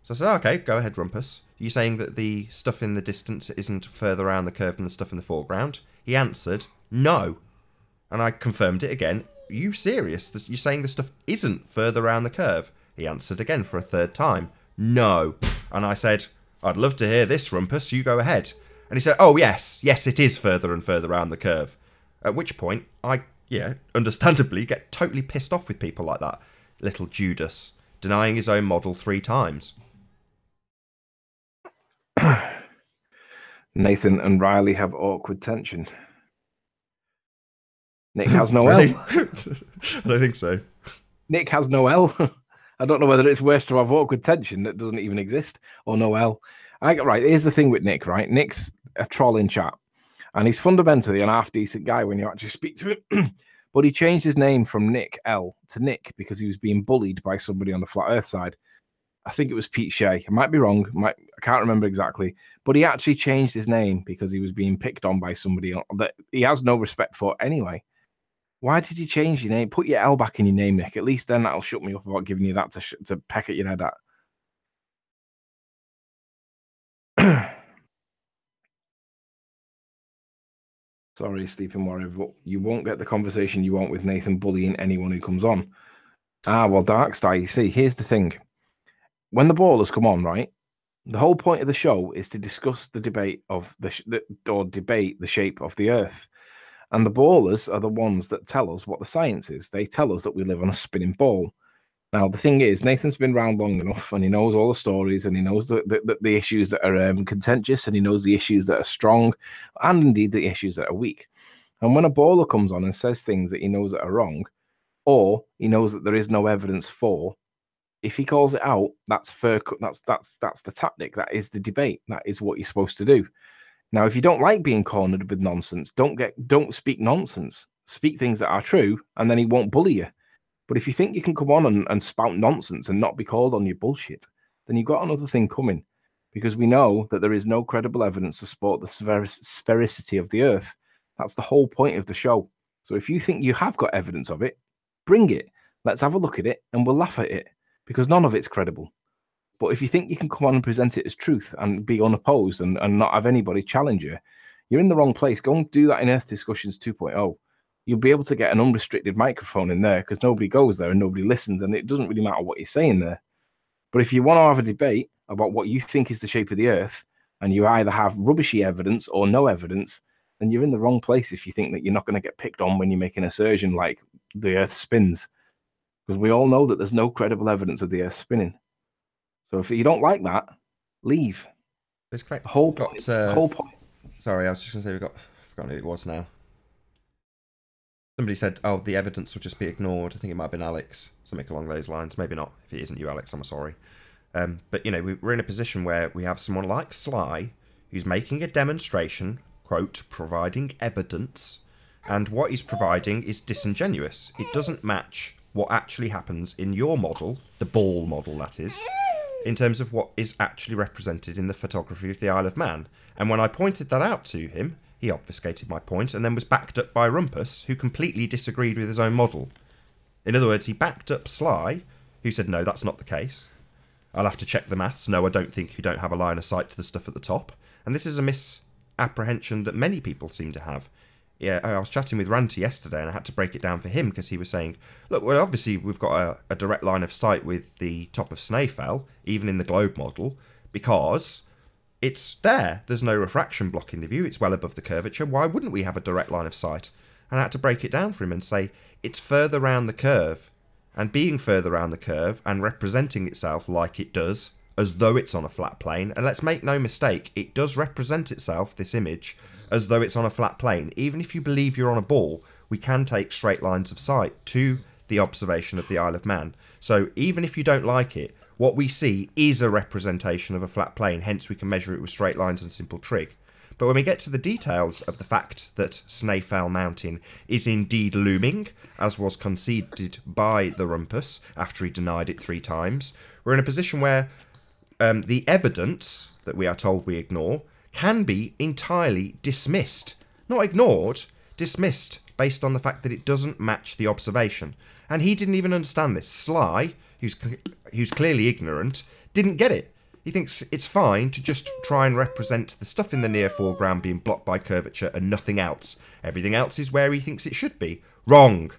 So I said, okay, go ahead, Rumpus. Are you saying that the stuff in the distance isn't further around the curve than the stuff in the foreground? He answered, no. And I confirmed it again. Are you serious? You're saying the stuff isn't further around the curve? He answered again for a third time. No. And I said, I'd love to hear this, Rumpus. You go ahead. And he said, oh, yes, it is further and further around the curve. At which point, I, understandably get totally pissed off with people like that. Little Judas, denying his own model 3 times. Nathan and Riley have awkward tension. Nick has no Really? L. I don't think so. Nick has no L. I don't know whether it's worse to have awkward tension that doesn't even exist or no L. Right, here's the thing with Nick, right? Nick's a troll in chat, and he's fundamentally an half-decent guy when you actually speak to him. But he changed his name from Nick L to Nick because he was being bullied by somebody on the Flat Earth side. I think it was Pete Shea. I might be wrong. I can't remember exactly. But he actually changed his name because he was being picked on by somebody that he has no respect for anyway. Why did you change your name? Put your L back in your name, Nick. At least then that'll shut me up about giving you that to peck at your head at. Sorry, Sleeping Warrior, but you won't get the conversation you want with Nathan bullying anyone who comes on. Well, Darkstar, you see, here's the thing. When the ballers come on, right, the whole point of the show is to discuss the debate of debate the shape of the Earth. And the ballers are the ones that tell us what the science is. They tell us that we live on a spinning ball. Now, the thing is, Nathan's been around long enough, and he knows all the stories, and he knows the issues that are contentious, and he knows the issues that are strong, and indeed the issues that are weak. And when a baller comes on and says things that he knows that are wrong, or he knows that there is no evidence for, if he calls it out, that's fair. That's the tactic. That is the debate. That is what you're supposed to do. Now, if you don't like being cornered with nonsense, don't speak nonsense. Speak things that are true, and then he won't bully you. But if you think you can come on and spout nonsense and not be called on your bullshit, then you've got another thing coming. Because we know that there is no credible evidence to support the sphericity of the Earth. That's the whole point of the show. So if you think you have got evidence of it, bring it. Let's have a look at it, and we'll laugh at it. Because none of it's credible. But if you think you can come on and present it as truth and be unopposed and not have anybody challenge you, you're in the wrong place. Go and do that in Earth Discussions 2.0. You'll be able to get an unrestricted microphone in there because nobody goes there and nobody listens, and it doesn't really matter what you're saying there. But if you want to have a debate about what you think is the shape of the Earth, and you either have rubbishy evidence or no evidence, then you're in the wrong place if you think that you're not going to get picked on when you make an assertion like the Earth spins. Because we all know that there's no credible evidence of the Earth spinning. So if you don't like that, leave. It's correct. Whole point. Sorry, I was just going to say I've forgotten who it was now. Somebody said, oh, the evidence will just be ignored. I think it might have been Alex. Something along those lines. Maybe not. If it isn't you, Alex, I'm sorry. But, we're in a position where we have someone like Sly who's making a demonstration, quote, providing evidence, and what he's providing is disingenuous. It doesn't match what actually happens in your model, the ball model that is, in terms of what is actually represented in the photography of the Isle of Man. And when I pointed that out to him, he obfuscated my point and then was backed up by Rumpus, who completely disagreed with his own model. In other words, he backed up Sly, who said, no, that's not the case. I'll have to check the maths. No, I don't think you don't have a line of sight to the stuff at the top. And this is a misapprehension that many people seem to have. Yeah, I was chatting with Ranty yesterday and I had to break it down for him because he was saying, look, well, obviously we've got a direct line of sight with the top of Snaefell, even in the globe model, because it's there. There's no refraction blocking the view. It's well above the curvature. Why wouldn't we have a direct line of sight? And I had to break it down for him and say, it's further round the curve. And being further round the curve and representing itself like it does, as though it's on a flat plane, and let's make no mistake, it does represent itself, this image, as though it's on a flat plane. Even if you believe you're on a ball, we can take straight lines of sight to the observation of the Isle of Man. So even if you don't like it, what we see is a representation of a flat plane, hence we can measure it with straight lines and simple trig. But when we get to the details of the fact that Snaefell Mountain is indeed looming, as was conceded by the Rumpus after he denied it 3 times, we're in a position where the evidence that we are told we ignore can be entirely dismissed. Not ignored, dismissed, based on the fact that it doesn't match the observation. And he didn't even understand this. Sly, who's clearly ignorant, didn't get it. He thinks it's fine to just try and represent the stuff in the near foreground being blocked by curvature and nothing else. Everything else is where he thinks it should be. Wrong.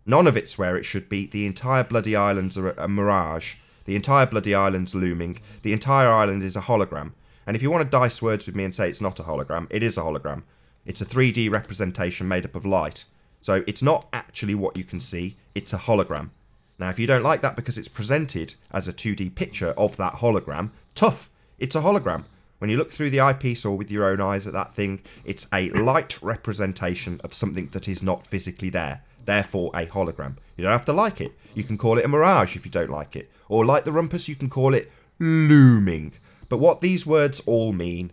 None of it's where it should be. The entire bloody island's a mirage. The entire bloody island's looming. The entire island is a hologram. And if you want to dice words with me and say it's not a hologram, it is a hologram. It's a 3D representation made up of light. So it's not actually what you can see, it's a hologram. Now, if you don't like that because it's presented as a 2D picture of that hologram, tough. It's a hologram. When you look through the eyepiece or with your own eyes at that thing, it's a light representation of something that is not physically there. Therefore, a hologram. You don't have to like it. You can call it a mirage if you don't like it. Or like the rumpus, you can call it looming. But what these words all mean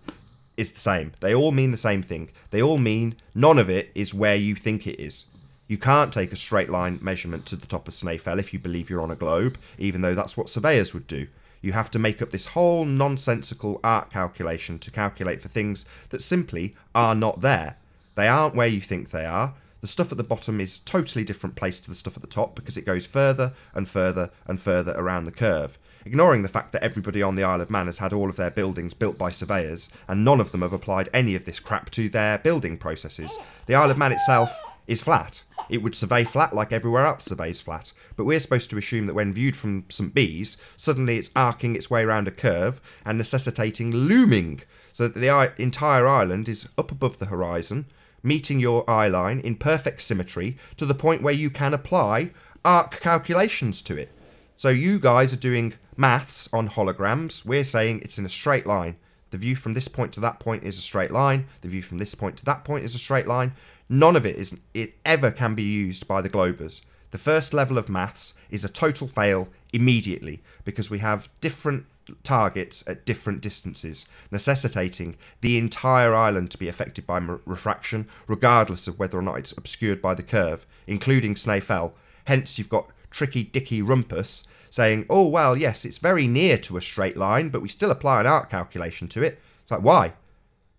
is the same. They all mean the same thing. They all mean none of it is where you think it is. You can't take a straight line measurement to the top of Snaefell if you believe you're on a globe, even though that's what surveyors would do. You have to make up this whole nonsensical art calculation to calculate for things that simply are not there. They aren't where you think they are. The stuff at the bottom is totally different place to the stuff at the top because it goes further and further and further around the curve. Ignoring the fact that everybody on the Isle of Man has had all of their buildings built by surveyors, and none of them have applied any of this crap to their building processes. The Isle of Man itself is flat. It would survey flat like everywhere else surveys flat, but we're supposed to assume that when viewed from St. Bees, suddenly it's arcing its way around a curve and necessitating looming, so that the entire island is up above the horizon, meeting your eye line in perfect symmetry to the point where you can apply arc calculations to it. So you guys are doing maths on holograms. We're saying it's in a straight line. The view from this point to that point is a straight line. The view from this point to that point is a straight line. None of it ever can be used by the globers. The first level of maths is a total fail immediately because we have different targets at different distances, necessitating the entire island to be affected by refraction, regardless of whether or not it's obscured by the curve, including Snaefell. Hence, you've got Tricky Dicky Rumpus saying, oh, well, yes, it's very near to a straight line, but we still apply an arc calculation to it. It's like, why?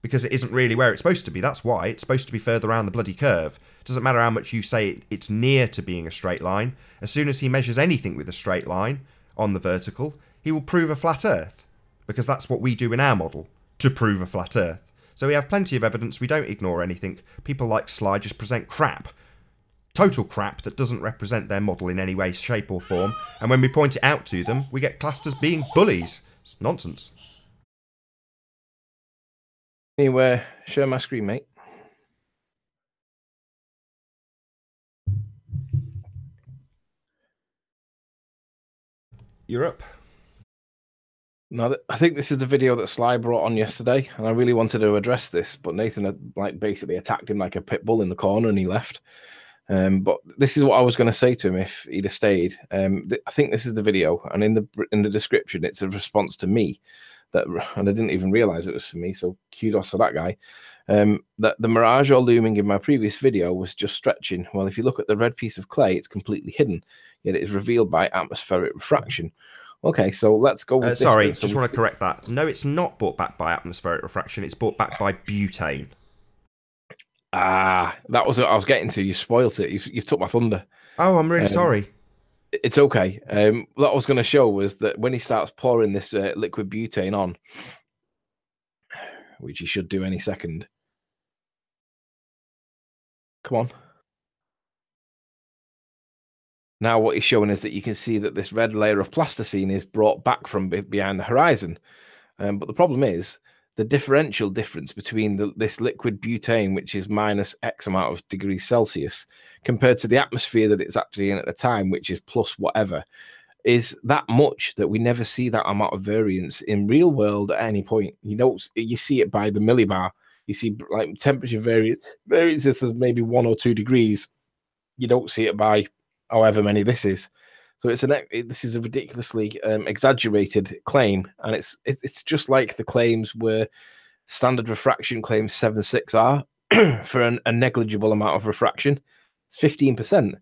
Because it isn't really where it's supposed to be. That's why. It's supposed to be further around the bloody curve. It doesn't matter how much you say it's near to being a straight line. As soon as he measures anything with a straight line on the vertical, he will prove a flat earth. Because that's what we do in our model, to prove a flat earth. So we have plenty of evidence. We don't ignore anything. People like Sly just present crap. Total crap that doesn't represent their model in any way, shape or form. And when we point it out to them, we get classed as being bullies. It's nonsense. Anyway, share my screen, mate. You're up. Now, I think this is the video that Sly brought on yesterday, and I really wanted to address this, but Nathan had basically attacked him like a pit bull in the corner, and he left. But this is what I was going to say to him if he'd have stayed. I think this is the video, and in the description, it's a response to me. And I didn't even realize it was for me, so kudos to that guy. That the mirage or looming in my previous video was just stretching. Well, if you look at the red piece of clay, it's completely hidden, yet it is revealed by atmospheric refraction. Okay, so let's go with this. Sorry, just want to correct that. No, it's not brought back by atmospheric refraction. It's brought back by butane. Ah, that was what I was getting to. You spoilt it. You've took my thunder. Oh, I'm really sorry. It's okay. What I was going to show was that when he starts pouring this liquid butane on, which he should do any second. Come on. Now what he's showing is that you can see that this red layer of plasticine is brought back from behind the horizon. But the problem is the differential difference between this liquid butane, which is minus X amount of degrees Celsius, compared to the atmosphere that it's actually in at the time, which is plus whatever, is that much that we never see that amount of variance in real world at any point. You see it by the millibar. You see like temperature variances of maybe 1 or 2 degrees. You don't see it by however many this is. So this is a ridiculously exaggerated claim, and it's just like the claims where standard refraction claims 7.6 are for a negligible amount of refraction. It's 15%.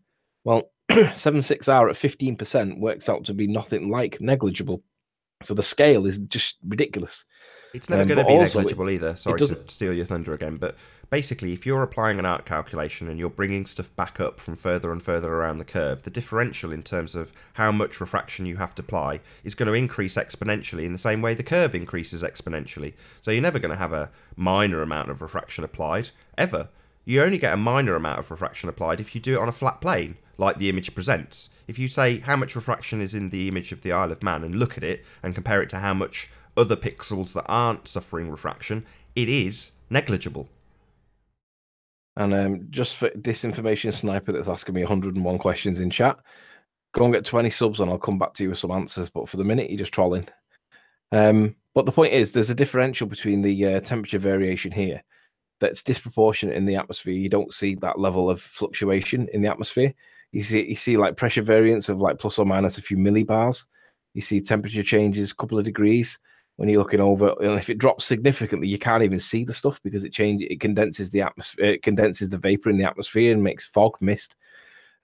Well, 7.6 are at 15% works out to be nothing like negligible. So the scale is just ridiculous. It's never going But to be also, negligible either. Sorry to doesn't. steal your thunder again, but basically, if you're applying an arc calculation and you're bringing stuff back up from further and further around the curve, the differential in terms of how much refraction you have to apply is going to increase exponentially in the same way the curve increases exponentially. So you're never going to have a minor amount of refraction applied, ever. You only get a minor amount of refraction applied if you do it on a flat plane, like the image presents. If you say how much refraction is in the image of the Isle of Man and look at it and compare it to how much other pixels that aren't suffering refraction, it is negligible. And just for disinformation sniper that's asking me 101 questions in chat, go and get 20 subs and I'll come back to you with some answers. But for the minute, you're just trolling. But the point is, there's a differential between the temperature variation here that's disproportionate in the atmosphere. You don't see that level of fluctuation in the atmosphere. You see like pressure variance of like plus or minus a few millibars. You see temperature changes a couple of degrees when you're looking over. And if it drops significantly, you can't even see the stuff because it condenses the atmosphere, it condenses the vapor in the atmosphere and makes fog, mist.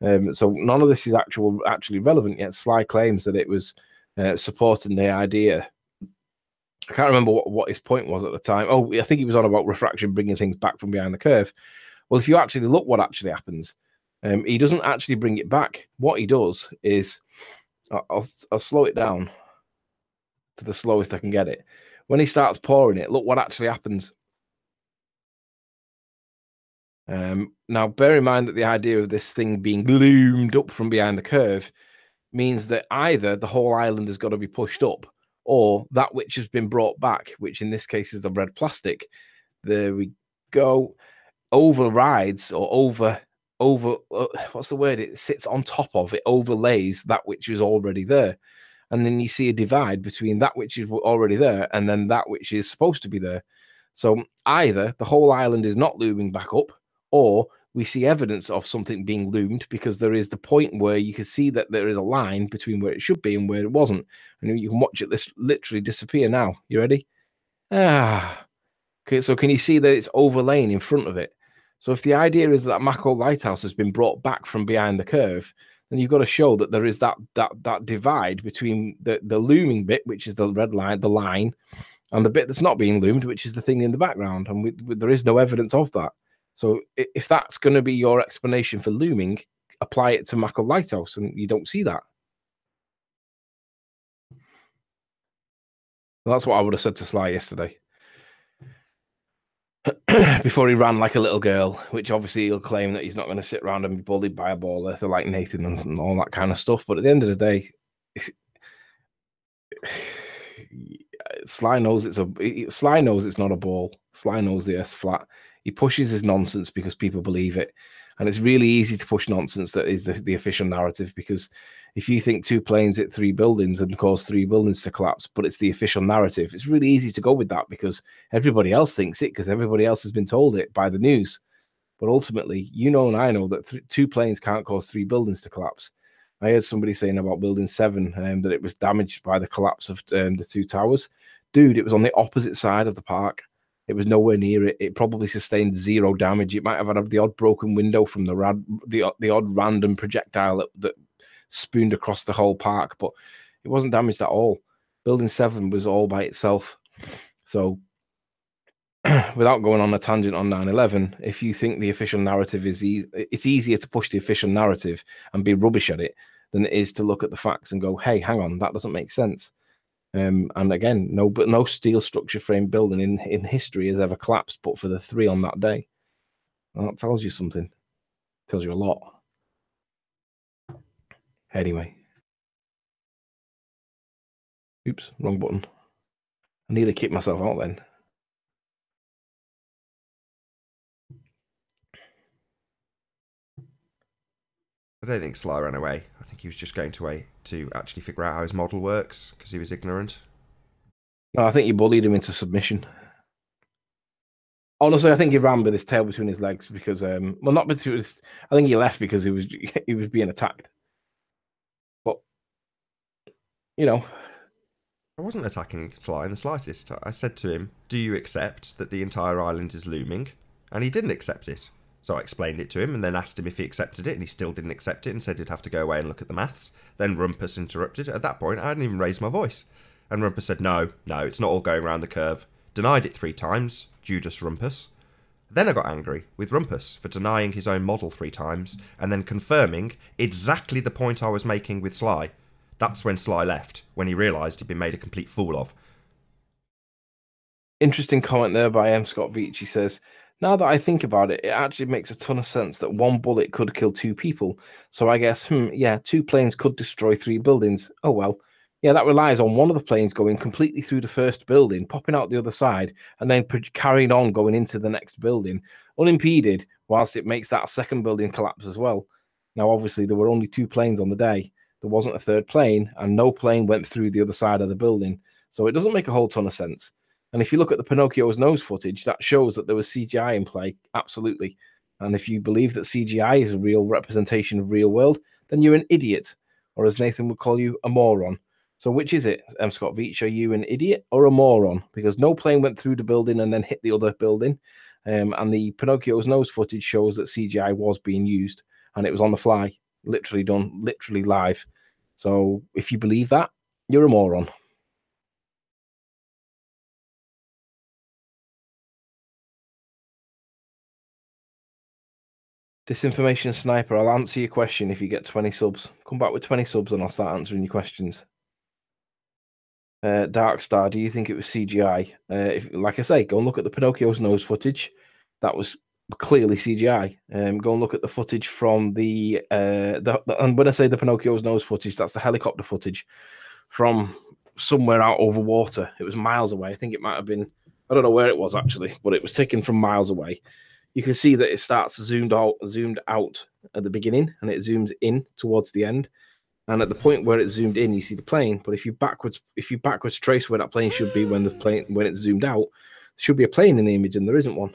So none of this is actually relevant yet. Sly claims that it was supporting the idea. I can't remember what his point was at the time. Oh, I think he was on about refraction bringing things back from behind the curve. Well, if you actually look what actually happens, he doesn't actually bring it back. What he does is, I'll slow it down to the slowest I can get it. When he starts pouring it, look what actually happens. Now, bear in mind that the idea of this thing being loomed up from behind the curve means that either the whole island has got to be pushed up, or that which has been brought back, which in this case is the red plastic, there we go, overrides or over what's the word? It sits on top of, it overlays that which is already there. And then you see a divide between that which is already there and then that which is supposed to be there. So either the whole island is not looming back up, or we see evidence of something being loomed, because there is the point where you can see that there is a line between where it should be and where it wasn't. And you can watch it literally disappear now. You ready? Okay, so can you see that it's overlaying in front of it? So if the idea is that Mako Lighthouse has been brought back from behind the curve, then you've got to show that there is that divide between the looming bit, which is the red line, the line, and the bit that's not being loomed, which is the thing in the background. And there is no evidence of that. So if that's going to be your explanation for looming, apply it to Mako Lighthouse, and you don't see that. And that's what I would have said to Sly yesterday. Before he ran like a little girl, which obviously he'll claim that he's not going to sit around and be bullied by a baller like Nathan and all that kind of stuff. But at the end of the day, Sly knows it's not a ball. Sly knows the Earth's flat. He pushes his nonsense because people believe it. And it's really easy to push nonsense that is the official narrative, because if you think 2 planes hit 3 buildings and cause 3 buildings to collapse, but it's the official narrative, it's really easy to go with that because everybody else thinks it, because everybody else has been told it by the news. But ultimately, you know and I know that 2 planes can't cause 3 buildings to collapse. I heard somebody saying about Building 7 that it was damaged by the collapse of the 2 towers. Dude, it was on the opposite side of the park. It was nowhere near it. It probably sustained 0 damage. It might have had the odd broken window from the odd random projectile that spooned across the whole park, but it wasn't damaged at all. Building 7 was all by itself. So without going on a tangent on 9/11, if you think the official narrative is it's easier to push the official narrative and be rubbish at it than it is to look at the facts and go, hey, hang on, that doesn't make sense. And again, no steel structure frame building in history has ever collapsed, but for the 3 on that day. Well, that tells you something. It tells you a lot. Anyway. Oops, wrong button. I nearly kicked myself out then. I don't think Sly ran away. I think he was just going to actually figure out how his model works because he was ignorant. No, I think you bullied him into submission. Honestly, I think he ran with his tail between his legs because, well, not between his. I think he left because he was being attacked. But you know, I wasn't attacking Sly in the slightest. I said to him, "Do you accept that the entire island is looming?" And he didn't accept it. So I explained it to him and then asked him if he accepted it, and he still didn't accept it and said he'd have to go away and look at the maths. Then Rumpus interrupted. At that point, I hadn't even raised my voice. And Rumpus said, no, it's not all going around the curve. denied it 3 times, Judas Rumpus. Then I got angry with Rumpus for denying his own model 3 times, and then confirming exactly the point I was making with Sly. That's when Sly left, when he realised he'd been made a complete fool of. Interesting comment there by M. Scott Veach. He says, now that I think about it, it actually makes a ton of sense that 1 bullet could kill 2 people. So I guess, yeah, 2 planes could destroy 3 buildings. Oh well. Yeah, that relies on one of the planes going completely through the first building, popping out the other side, and then carrying on going into the next building, unimpeded, whilst it makes that second building collapse as well. Now, obviously, there were only 2 planes on the day. There wasn't a third plane, and no plane went through the other side of the building. So it doesn't make a whole ton of sense. And if you look at the Pinocchio's nose footage, that shows that there was CGI in play, absolutely. And if you believe that CGI is a real representation of real world, then you're an idiot, or as Nathan would call you, a moron. So which is it, M. Scott Veach? Are you an idiot or a moron? Because no plane went through the building and then hit the other building. And the Pinocchio's nose footage shows that CGI was being used, and it was on the fly, literally done, literally live. So if you believe that, you're a moron. Disinformation Sniper, I'll answer your question if you get 20 subs. Come back with 20 subs and I'll start answering your questions. Darkstar, do you think it was CGI? Like I say, go and look at the Pinocchio's nose footage. That was clearly CGI. Go and look at the footage from and when I say the Pinocchio's nose footage, that's the helicopter footage from somewhere out over water. It was miles away. I think it might have been, I don't know where it was actually, but it was taken from miles away. You can see that it starts zoomed out at the beginning, and it zooms in towards the end. And at the point where it's zoomed in, you see the plane. But if you backwards trace where that plane should be when it's zoomed out, there should be a plane in the image, and there isn't one.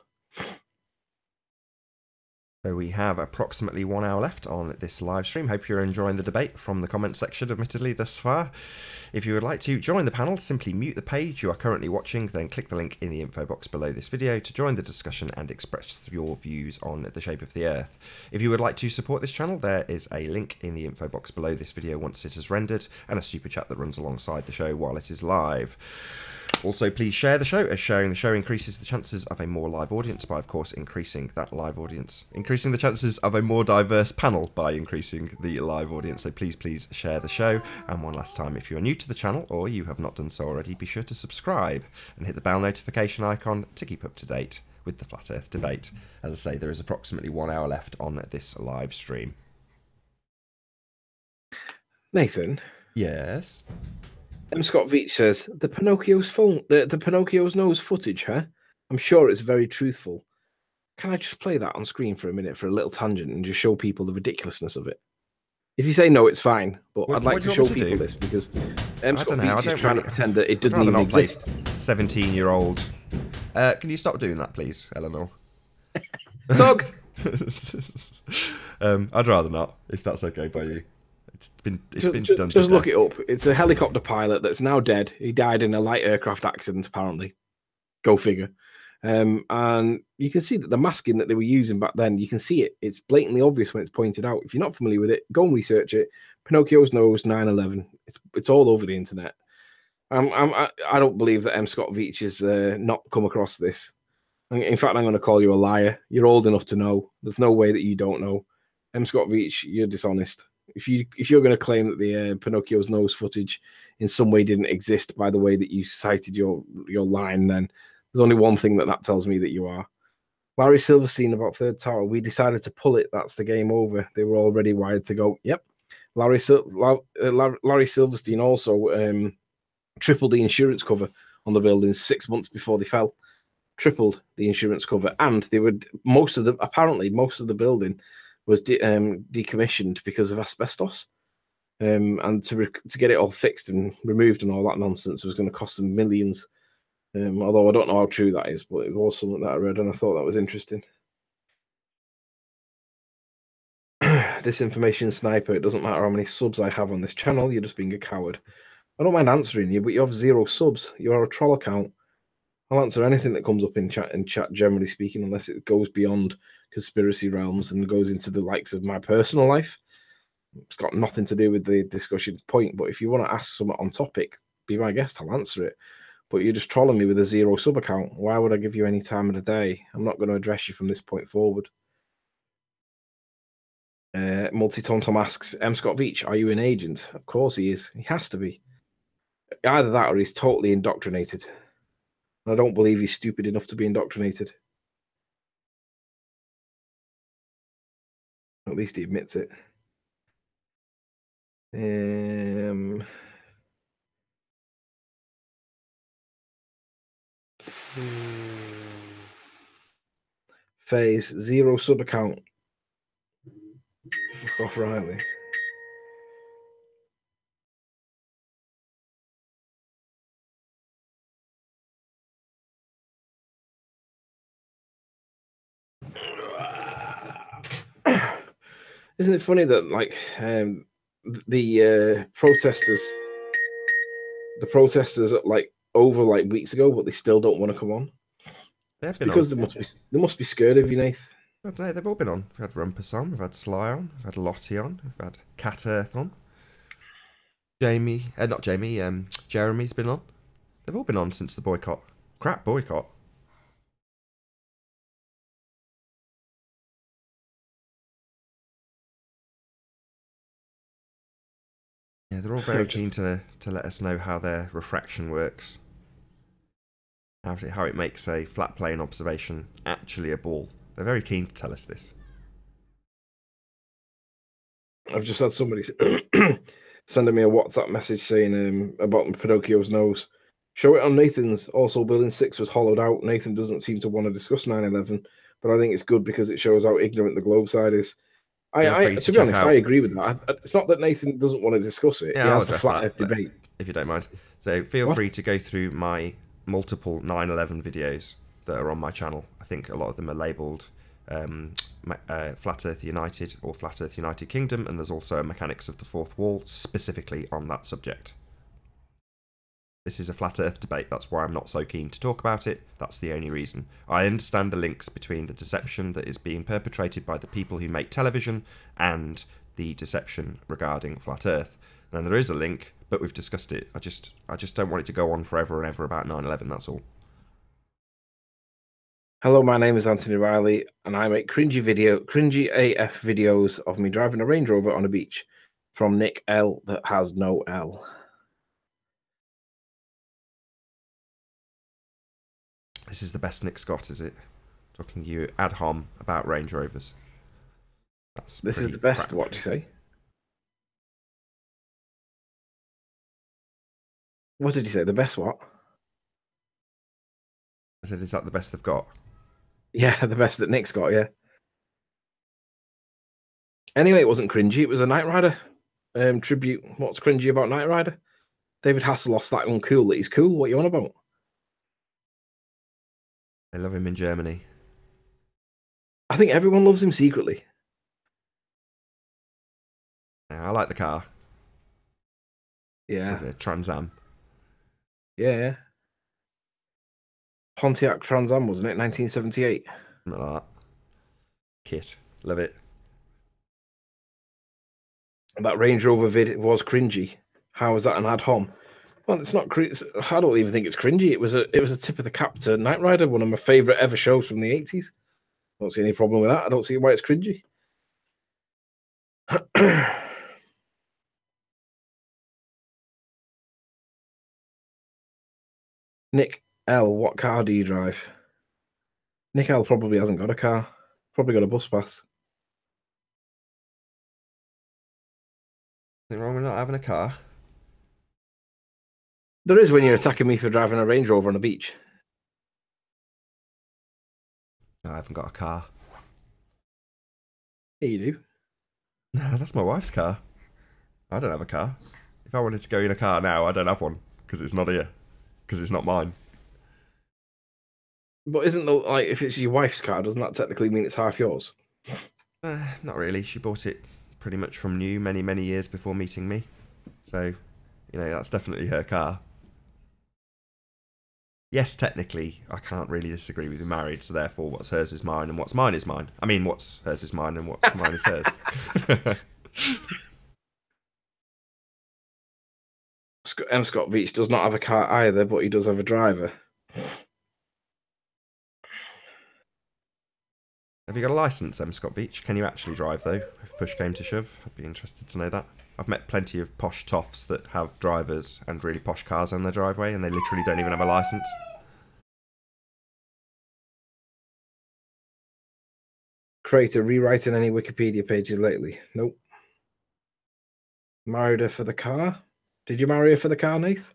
So we have approximately 1 hour left on this live stream. Hope you're enjoying the debate from the comment section, admittedly, thus far. If you would like to join the panel, simply mute the page you are currently watching, then click the link in the info box below this video to join the discussion and express your views on the shape of the Earth. If you would like to support this channel, there is a link in the info box below this video once it is rendered, and a super chat that runs alongside the show while it is live. Also, please share the show, as sharing the show increases the chances of a more live audience by, of course, increasing the chances of a more diverse panel by increasing the live audience. So please share the show. And one last time, if you are new to the channel or you have not done so already, be sure to subscribe and hit the bell notification icon to keep up to date with the Flat Earth debate. As I say, there is approximately 1 hour left on this live stream. Nathan? Yes? M. Scott Veach says, the Pinocchio's nose footage, huh? I'm sure it's very truthful. Can I just play that on screen for a minute for a little tangent and just show people the ridiculousness of it? If you say no, it's fine. But I'd like to show people this because M. Scott Veach is trying to pretend that it doesn't even exist. 17-year-old. Can you stop doing that, please, Eleanor? Dog! I'd rather not, if that's okay by you. It's been done. Just look it up. It's a helicopter pilot that's now dead. He died in a light aircraft accident, apparently. Go figure. And you can see that the masking that they were using back then, you can see it. It's blatantly obvious when it's pointed out. If you're not familiar with it, go and research it. Pinocchio's nose, 9/11. It's all over the internet. I don't believe that M. Scott Veach has not come across this. In fact, I'm going to call you a liar. You're old enough to know. There's no way that you don't know. M. Scott Veach, you're dishonest. If you're going to claim that the Pinocchio's nose footage in some way didn't exist by the way that you cited your line, then there's only one thing that tells me that you are. Larry Silverstein about Third Tower. We decided to pull it. That's the game over. They were already wired to go. Yep. Larry Silverstein also tripled the insurance cover on the buildings 6 months before they fell. Tripled the insurance cover, and they would apparently most of the building was decommissioned because of asbestos, and to get it all fixed and removed and all that nonsense was going to cost them millions. Although I don't know how true that is, but it was something that I read and I thought that was interesting. Disinformation Sniper, it doesn't matter how many subs I have on this channel, you're just being a coward. I don't mind answering you, but you have 0 subs. You are a troll account. I'll answer anything that comes up in chat, generally speaking, unless it goes beyond conspiracy realms and goes into the likes of my personal life. It's got nothing to do with the discussion point, but if you want to ask something on topic, be my guest, I'll answer it. but you're just trolling me with a 0 sub account. Why would I give you any time of the day? I'm not going to address you from this point forward. Multi-Tom Tom asks, M. Scott Veach, are you an agent? Of course he is. He has to be. Either that or he's totally indoctrinated. I don't believe he's stupid enough to be indoctrinated. At least he admits it. Phase 0 sub account. Fuck off, Riley. Isn't it funny that like the protesters like over like weeks ago, but they still don't want to come on? It's because they must be scared of you, Nath. I don't know, they've all been on. We've had Rumpus on, we've had Sly on, we've had Lottie on, we've had Cat Earth on. Jeremy's been on. They've all been on since the boycott. Crap boycott. Yeah, they're all very keen to let us know how their refraction works. How it makes a flat plane observation actually a ball. They're very keen to tell us this. I've just had somebody sending me a WhatsApp message saying about Pinocchio's nose. Show it on Nathan's. Also, Building 6 was hollowed out. Nathan doesn't seem to want to discuss 9/11, but I think it's good because it shows how ignorant the globe side is. To be honest, I agree with that. It's not that Nathan doesn't want to discuss it. Yeah, he I'll has the flat Earth debate. If you don't mind. So feel free to go through my multiple 9/11 videos that are on my channel. I think a lot of them are labelled Flat Earth United or Flat Earth United Kingdom, and there's also a Mechanics of the Fourth Wall specifically on that subject. This is a flat earth debate, that's why I'm not so keen to talk about it, that's the only reason. I understand the links between the deception that is being perpetrated by the people who make television and the deception regarding flat earth. And there is a link, but we've discussed it. I just don't want it to go on forever and ever about 9/11, that's all. Hello, my name is Anthony Riley, and I make cringy AF videos of me driving a Range Rover on a beach. From Nick L that has no L. This is the best Nick Scott, is it? Talking to you ad hom about Range Rovers. This is the best, what do you say? What did you say? The best what? I said, is that the best they've got? Yeah, the best that Nick's got, yeah. Anyway, it wasn't cringy. It was a Knight Rider tribute. What's cringy about Knight Rider? David Hasselhoff's that uncool that he's cool. What are you on about? They love him in Germany. I think everyone loves him secretly. Yeah, I like the car. Yeah. Was it a Trans Am? Yeah. Pontiac Trans Am, wasn't it? 1978. Something like that. Kit. Love it. That Range Rover vid was cringy. How was that an ad hom? Well, it's not. I don't even think it's cringy. It was a tip of the cap to Knight Rider, one of my favourite ever shows from the 80s. I don't see any problem with that. I don't see why it's cringy. Nick L, what car do you drive? Nick L probably hasn't got a car. Probably got a bus pass. Nothing wrong with not having a car. There is when you're attacking me for driving a Range Rover on a beach. No, I haven't got a car. Yeah, you do. No, that's my wife's car. I don't have a car. If I wanted to go in a car now, I don't have one because it's not here. Because it's not mine. But isn't the like if it's your wife's car, doesn't that technically mean it's half yours? Not really. She bought it pretty much from new many, many years before meeting me. So, you know, that's definitely her car. Yes, technically, I can't really disagree with you married, so therefore what's hers is mine and what's mine is mine. I mean, what's hers is mine and what's mine is hers. M. Scott Veach does not have a car either, but he does have a driver. Have you got a license, M. Scott Veach? Can you actually drive, though, if push came to shove? I'd be interested to know that. I've met plenty of posh toffs that have drivers and really posh cars on their driveway, and they literally don't even have a license. Creator rewriting any Wikipedia pages lately? Nope. Married her for the car? Did you marry her for the car, Nath?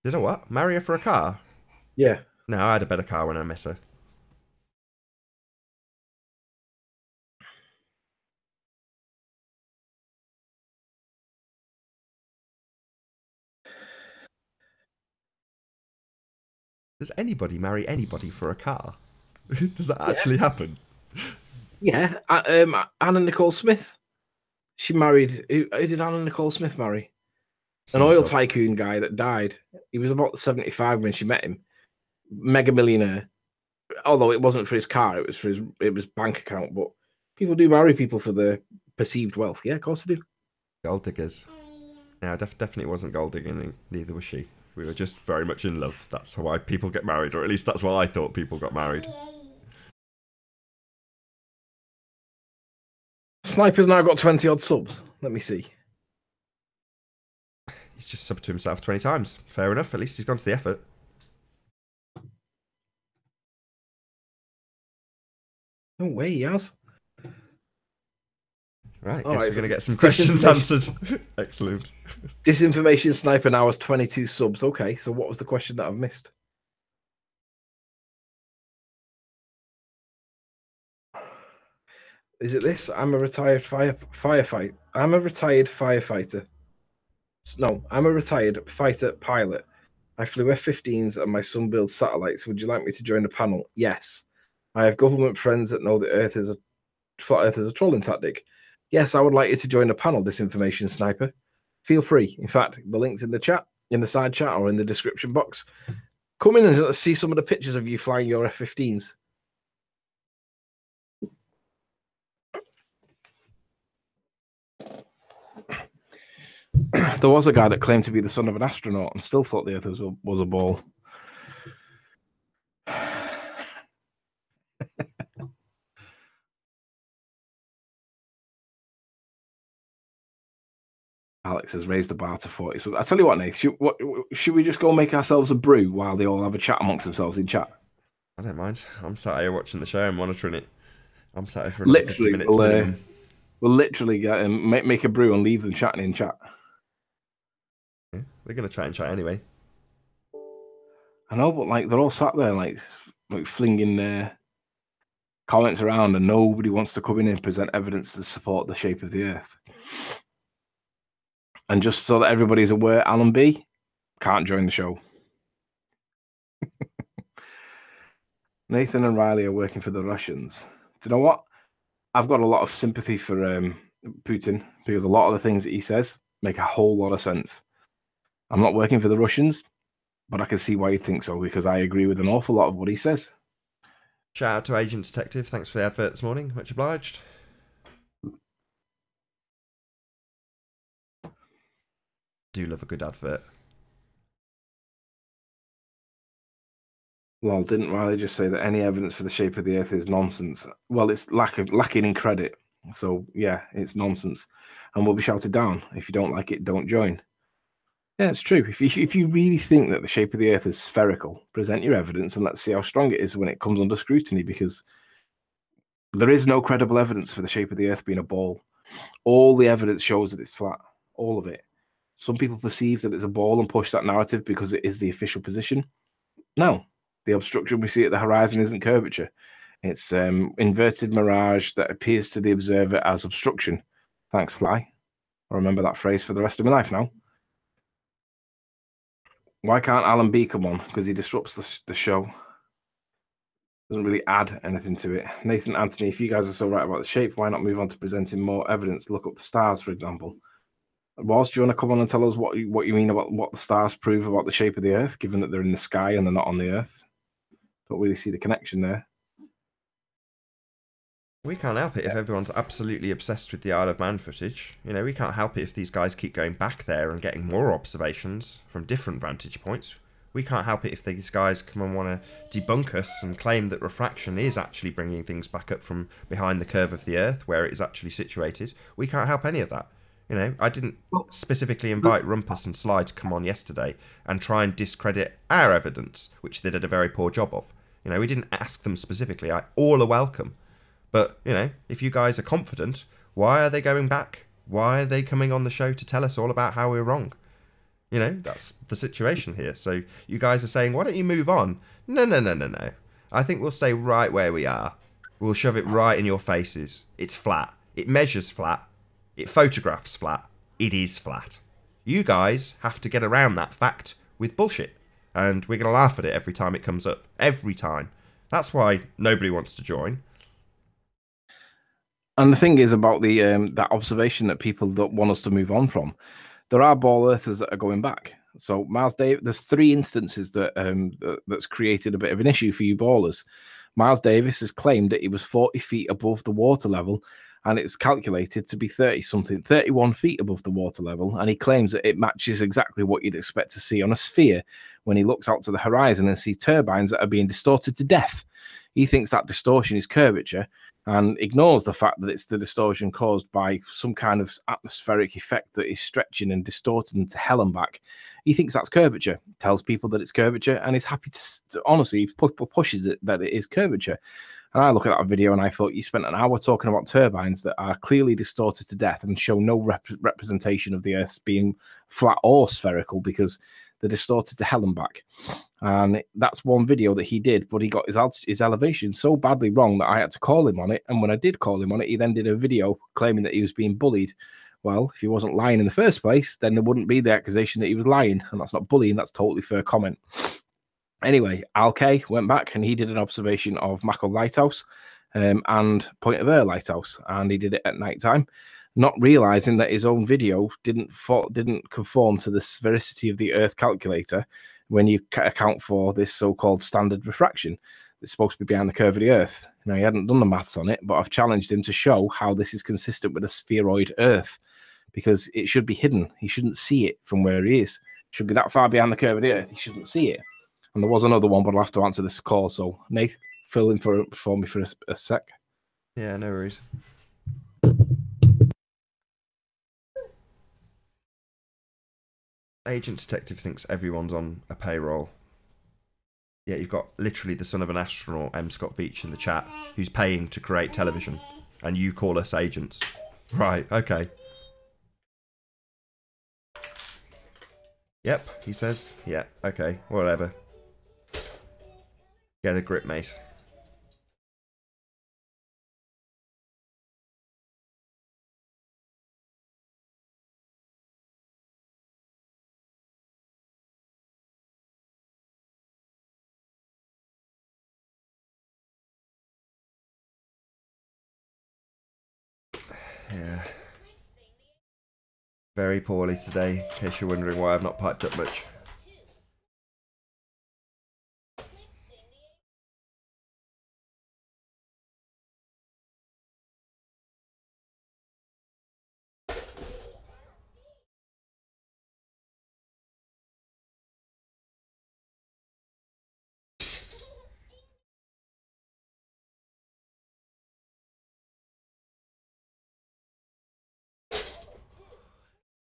Did I what? Marry her for a car? Yeah. No, I had a better car when I met her. Does anybody marry anybody for a car? Does that actually happen? Yeah. Anna Nicole Smith. She married. Who did Anna Nicole Smith marry? An oil tycoon guy that died. He was about 75 when she met him. Mega millionaire. Although it wasn't for his car, it was for his bank account. But people do marry people for their perceived wealth. Yeah, of course they do. Gold diggers. Yeah, definitely wasn't gold digging, neither was she. We were just very much in love. That's why people get married, or at least that's why I thought people got married. Sniper's now got 20 odd subs. Let me see. He's just subbed to himself 20 times. Fair enough, at least he's gone to the effort. No way he has. Right, guess we're going to get some questions answered. Excellent. Disinformation Sniper now has 22 subs. Okay, so what was the question that I've missed? Is it this? I'm a retired firefighter. I'm a retired firefighter. No, I'm a retired fighter pilot. I flew F-15s and my son builds satellites. Would you like me to join the panel? Yes. I have government friends that know the flat Earth is a trolling tactic. Yes, I would like you to join the panel, Disinformation Sniper. Feel free. In fact, the link's in the chat, in the side chat, or in the description box. Come in and let's see some of the pictures of you flying your F-15s. There was a guy that claimed to be the son of an astronaut and still thought the Earth was a ball. Alex has raised the bar to 40. So I tell you what, Nate, should we just go make ourselves a brew while they all have a chat amongst themselves in chat? I don't mind. I'm sat here watching the show and monitoring it. I'm sat here for literally 50 minutes minimum. We'll literally get make a brew and leave them chatting in chat. Yeah, they're going to try and chat anyway. I know, but like they're all sat there like flinging their comments around and nobody wants to come in and present evidence to support the shape of the Earth. And just so that everybody's aware, Alan B can't join the show. Nathan and Riley are working for the Russians. Do you know what? I've got a lot of sympathy for Putin because a lot of the things that he says make a whole lot of sense. I'm not working for the Russians, but I can see why you think so because I agree with an awful lot of what he says. Shout out to Agent Detective. Thanks for the advert this morning. Much obliged. Do love a good advert. Well, didn't Riley just say that any evidence for the shape of the Earth is nonsense? Well, it's lacking in credit. So, yeah, it's nonsense. And will be shouted down. If you don't like it, don't join. Yeah, it's true. If you really think that the shape of the Earth is spherical, present your evidence and let's see how strong it is when it comes under scrutiny, because there is no credible evidence for the shape of the Earth being a ball. All the evidence shows that it's flat. All of it. Some people perceive that it's a ball and push that narrative because it is the official position. No, the obstruction we see at the horizon isn't curvature. It's inverted mirage that appears to the observer as obstruction. Thanks, Sly. I'll remember that phrase for the rest of my life now. Why can't Alan B come on? Because he disrupts the show. Doesn't really add anything to it. Nathan, Anthony, if you guys are so right about the shape, why not move on to presenting more evidence? Look up the stars, for example. Ross, do you want to come on and tell us what you mean about what the stars prove about the shape of the Earth, given that they're in the sky and they're not on the Earth? Don't really see the connection there. We can't help it if everyone's absolutely obsessed with the Isle of Man footage. You know, we can't help it if these guys keep going back there and getting more observations from different vantage points. We can't help it if these guys come and want to debunk us and claim that refraction is actually bringing things back up from behind the curve of the Earth, where it is actually situated. We can't help any of that. You know, I didn't specifically invite Rumpus and Sly to come on yesterday and try and discredit our evidence, which they did a very poor job of. You know, we didn't ask them specifically. All are welcome. But, you know, if you guys are confident, why are they going back? Why are they coming on the show to tell us all about how we're wrong? You know, that's the situation here. So you guys are saying, why don't you move on? No. I think we'll stay right where we are. We'll shove it right in your faces. It's flat. It measures flat. It photographs flat. It is flat. You guys have to get around that fact with bullshit. And we're going to laugh at it every time it comes up. Every time. That's why nobody wants to join. And the thing is about the that observation that people don't want us to move on from. There are ball earthers that are going back. So Miles Davis, there's 3 instances that that's created a bit of an issue for you ballers. Miles Davis has claimed that he was 40 feet above the water level, and it's calculated to be 31 feet above the water level. And he claims that it matches exactly what you'd expect to see on a sphere when he looks out to the horizon and sees turbines that are being distorted to death. He thinks that distortion is curvature and ignores the fact that it's the distortion caused by some kind of atmospheric effect that is stretching and distorting them to hell and back. He thinks that's curvature, tells people that it's curvature, and is happy to honestly pushes it that it is curvature. And I look at that video and I thought, you spent an hour talking about turbines that are clearly distorted to death and show no representation of the Earth being flat or spherical, because they're distorted to hell and back. And that's one video that he did, but he got his elevation so badly wrong that I had to call him on it. And when I did call him on it, he then did a video claiming that he was being bullied. Well, if he wasn't lying in the first place, then there wouldn't be the accusation that he was lying. And that's not bullying, that's totally fair comment. Anyway, Al K went back and he did an observation of Mackle Lighthouse and Point of Ayre Lighthouse. And he did it at night time, not realizing that his own video didn't conform to the sphericity of the Earth calculator when you account for this so-called standard refraction that's supposed to be behind the curve of the Earth. Now, he hadn't done the maths on it, but I've challenged him to show how this is consistent with a spheroid Earth, because it should be hidden. He shouldn't see it from where he is. It should be that far behind the curve of the Earth. He shouldn't see it. And there was another one, but I'll have to answer this call. So, Nath, fill in for me for a sec. Yeah, no worries. Agent Detective thinks everyone's on a payroll. Yeah, you've got literally the son of an astronaut, M. Scott Veach, in the chat, who's paying to create television, and you call us agents. Right, okay. Yep, he says. Yeah, okay, whatever. Get a grip, mate. Yeah. Very poorly today, in case you're wondering why I've not piped up much.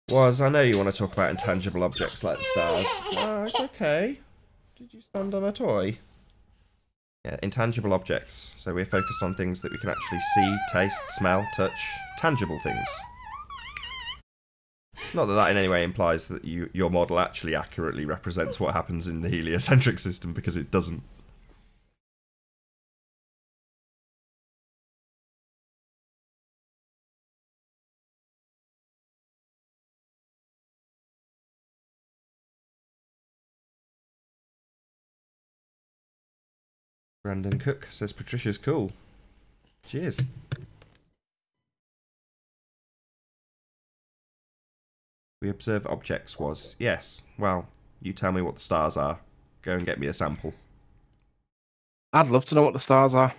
Was, I know you want to talk about intangible objects like the stars. Oh, it's okay. Did you stand on a toy? Yeah, intangible objects. So we're focused on things that we can actually see, taste, smell, touch. Tangible things. Not that that in any way implies that your model actually accurately represents what happens in the heliocentric system, because it doesn't. Brandon Cook says Patricia's cool. Cheers. We observe objects was. Yes. Well, you tell me what the stars are. Go and get me a sample. I'd love to know what the stars are.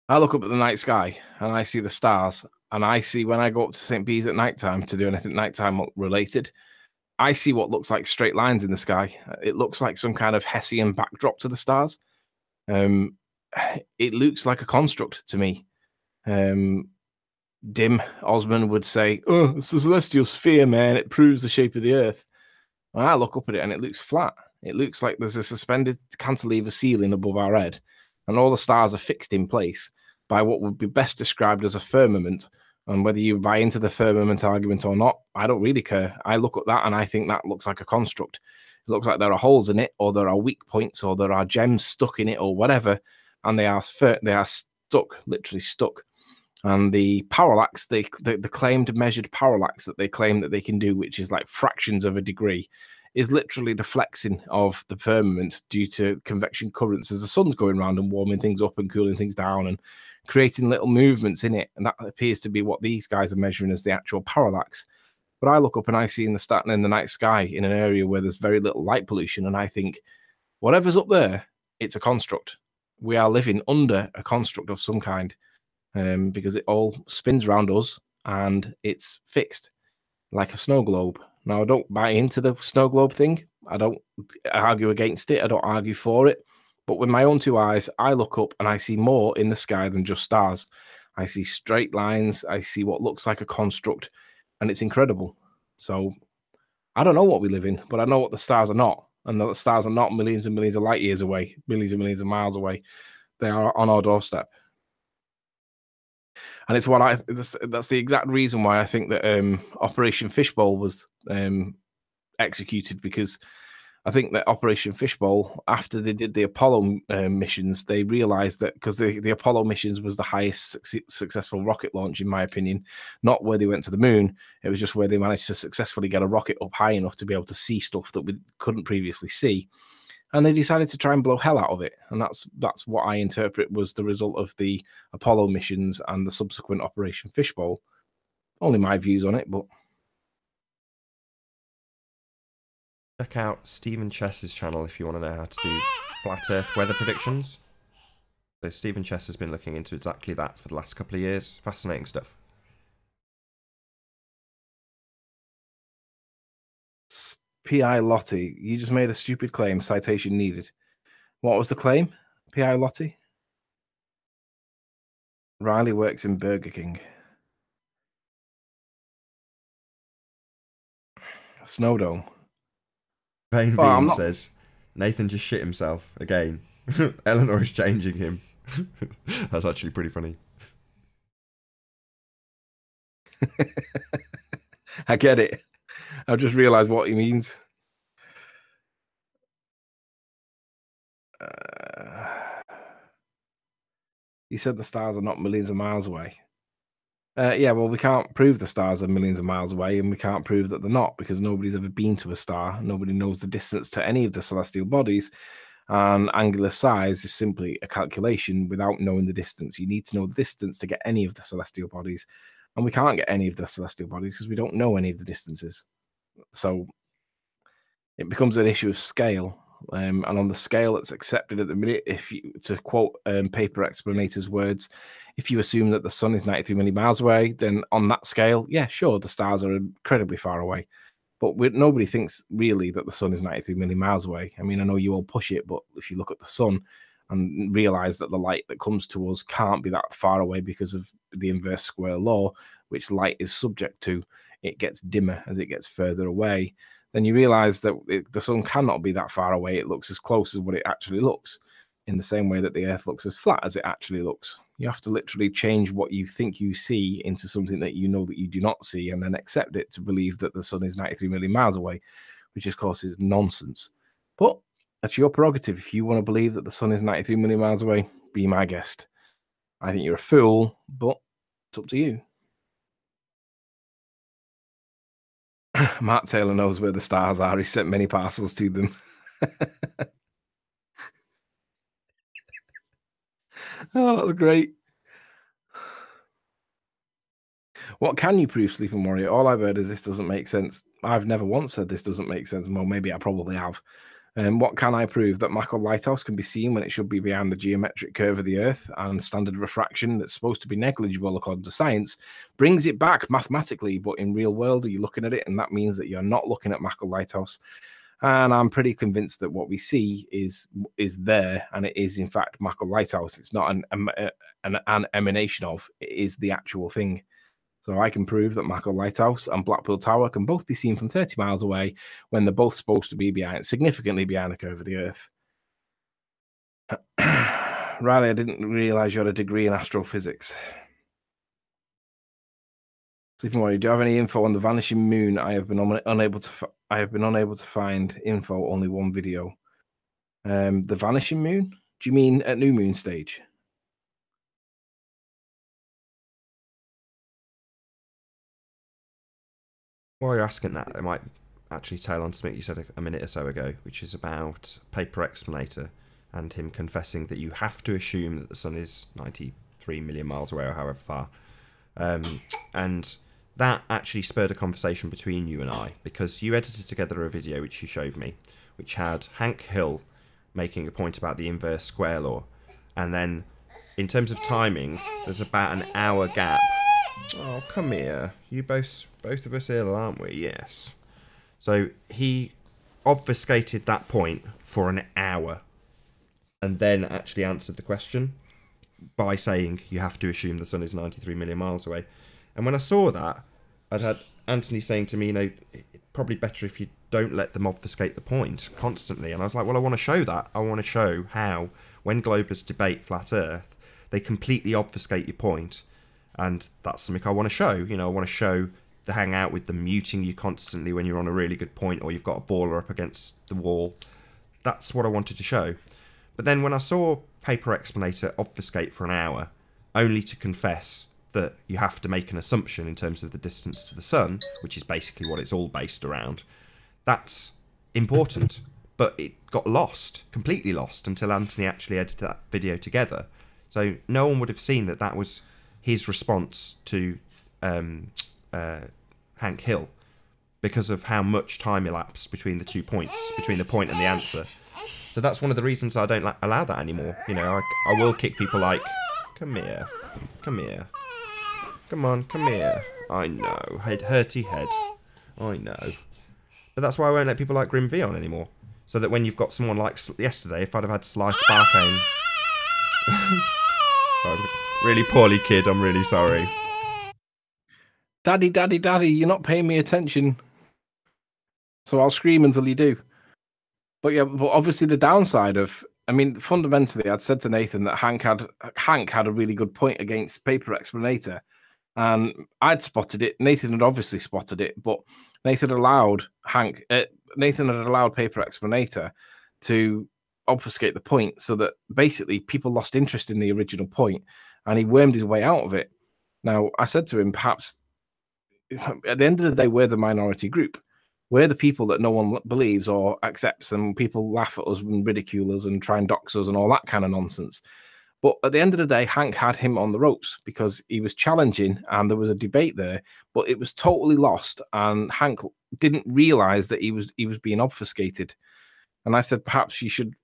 I look up at the night sky and I see the stars, and I see when I go up to St. Bees at nighttime to do anything nighttime related, I see what looks like straight lines in the sky. It looks like some kind of Hessian backdrop to the stars. Um, it looks like a construct to me. Dim Osman would say, "Oh, it's a celestial sphere, man. It proves the shape of the Earth." And I look up at it and it looks flat. It looks like there's a suspended cantilever ceiling above our head, and all the stars are fixed in place by what would be best described as a firmament. And whether you buy into the firmament argument or not, I don't really care. I look at that and I think that looks like a construct. It looks like there are holes in it, or there are weak points, or there are gems stuck in it, or whatever, and they are stuck, literally stuck. And the parallax, the claimed measured parallax that they claim that they can do, which is like fractions of a degree, is literally the flexing of the firmament due to convection currents as the sun's going around and warming things up and cooling things down and creating little movements in it. And that appears to be what these guys are measuring as the actual parallax. But I look up and I see in the night sky in an area where there's very little light pollution, and I think, whatever's up there, it's a construct. We are living under a construct of some kind, because it all spins around us and it's fixed like a snow globe. Now, I don't buy into the snow globe thing. I don't argue against it. I don't argue for it. But with my own two eyes, I look up and I see more in the sky than just stars. I see straight lines. I see what looks like a construct, and it's incredible. So I don't know what we live in, but I know what the stars are not. And the stars are not millions and millions of light years away, millions and millions of miles away. They are on our doorstep. And it's what that's the exact reason why I think that Operation Fishbowl was executed, because I think that Operation Fishbowl, after they did the Apollo missions, they realized that, because the Apollo missions was the highest successful rocket launch, in my opinion, not where they went to the moon. It was just where they managed to successfully get a rocket up high enough to be able to see stuff that we couldn't previously see. And they decided to try and blow hell out of it. And that's what I interpret was the result of the Apollo missions and the subsequent Operation Fishbowl. Only my views on it, but... Check out Stephen Chess's channel if you want to know how to do flat Earth weather predictions. So Stephen Chess has been looking into exactly that for the last couple of years. Fascinating stuff. P.I. Lottie, you just made a stupid claim. Citation needed. What was the claim? P.I. Lottie? Riley works in Burger King. Snowdome. Vane Vean says, Nathan just shit himself again. Eleanor is changing him. That's actually pretty funny. I get it. I've just realised what he means. He said the stars are not millions of miles away. Yeah, well, we can't prove the stars are millions of miles away, and we can't prove that they're not, because nobody's ever been to a star. Nobody knows the distance to any of the celestial bodies, and angular size is simply a calculation without knowing the distance. You need to know the distance to get any of the celestial bodies, and we can't get any of the celestial bodies because we don't know any of the distances. So it becomes an issue of scale. And on the scale that's accepted at the minute, if you, to quote paper explanator's words, if you assume that the sun is 93 million miles away, then on that scale, yeah, sure, the stars are incredibly far away. But nobody thinks really that the sun is 93 million miles away. I mean, I know you all push it, but if you look at the sun and realize that the light that comes to us can't be that far away because of the inverse square law, which light is subject to, it gets dimmer as it gets further away, then you realize that the sun cannot be that far away. It looks as close as what it actually looks, in the same way that the Earth looks as flat as it actually looks. You have to literally change what you think you see into something that you know that you do not see, and then accept it to believe that the sun is 93 million miles away, which of course is nonsense. But that's your prerogative. If you want to believe that the sun is 93 million miles away, be my guest. I think you're a fool, but it's up to you. Matt Taylor knows where the stars are. He sent many parcels to them. Oh, that was great. What can you prove, Sleeping Warrior? All I've heard is this doesn't make sense. I've never once said this doesn't make sense. Well, maybe I probably have. What can I prove? That Mach lighthouse can be seen when it should be behind the geometric curve of the Earth, and standard refraction that's supposed to be negligible according to science brings it back mathematically. But in real world, are you looking at it? And that means that you're not looking at Mach lighthouse. And I'm pretty convinced that what we see is there, and it is in fact Mach lighthouse. It's not an emanation of; it is the actual thing. So I can prove that Mach Lighthouse and Blackpool Tower can both be seen from 30 miles away when they're both supposed to be significantly behind the curve of the Earth. Riley, I didn't realize you had a degree in astrophysics. Sleeping Warrior, do you have any info on the vanishing moon? I have been unable to find info. Only one video. The vanishing moon? Do you mean at new moon stage? While you're asking that, I might actually tail on something you said a minute or so ago, which is about Paper Explanator and him confessing that you have to assume that the sun is 93 million miles away or however far. And that actually spurred a conversation between you and I, because you edited together a video which you showed me, which had Hank Hill making a point about the inverse square law. And then, in terms of timing, there's about an hour gap. Oh, come here. You both of us ill, aren't we? Yes. So he obfuscated that point for an hour and then actually answered the question by saying you have to assume the sun is 93 million miles away. And when I saw that, I'd had Anthony saying to me, you know, it's probably better if you don't let them obfuscate the point constantly. And I was like, well, I want to show that. I want to show how, when globalists debate flat Earth, they completely obfuscate your point. And that's something I want to show. You know, I want to show the hang out with them muting you constantly when you're on a really good point or you've got a baller up against the wall. That's what I wanted to show. But then when I saw Paper Explanator obfuscate for an hour, only to confess that you have to make an assumption in terms of the distance to the sun, which is basically what it's all based around, that's important. But it got lost, completely lost, until Anthony actually edited that video together. So no one would have seen that that was his response to Hank Hill, because of how much time elapsed between the 2 points, between the point and the answer. So that's one of the reasons I don't allow that anymore. You know, I will kick people like, come here, come here, come on, come here. I know, hurty head, I know. But that's why I won't let people like Grim V on anymore. So that when you've got someone like yesterday, if I'd have had Sly Sparkane... Really poorly, kid, I'm really sorry. Daddy, daddy, daddy, you're not paying me attention. So I'll scream until you do. But yeah, but obviously the downside of, I mean, fundamentally, I'd said to Nathan that Hank had a really good point against Paper Explanator. And I'd spotted it. Nathan had obviously spotted it, but Nathan had allowed Paper Explanator to obfuscate the point so that basically people lost interest in the original point and he wormed his way out of it. Now, I said to him, perhaps at the end of the day, we're the minority group. We're the people that no one believes or accepts, and people laugh at us and ridicule us and try and dox us and all that kind of nonsense. But at the end of the day, Hank had him on the ropes because he was challenging and there was a debate there, but it was totally lost. And Hank didn't realize that he was being obfuscated. And I said, perhaps you should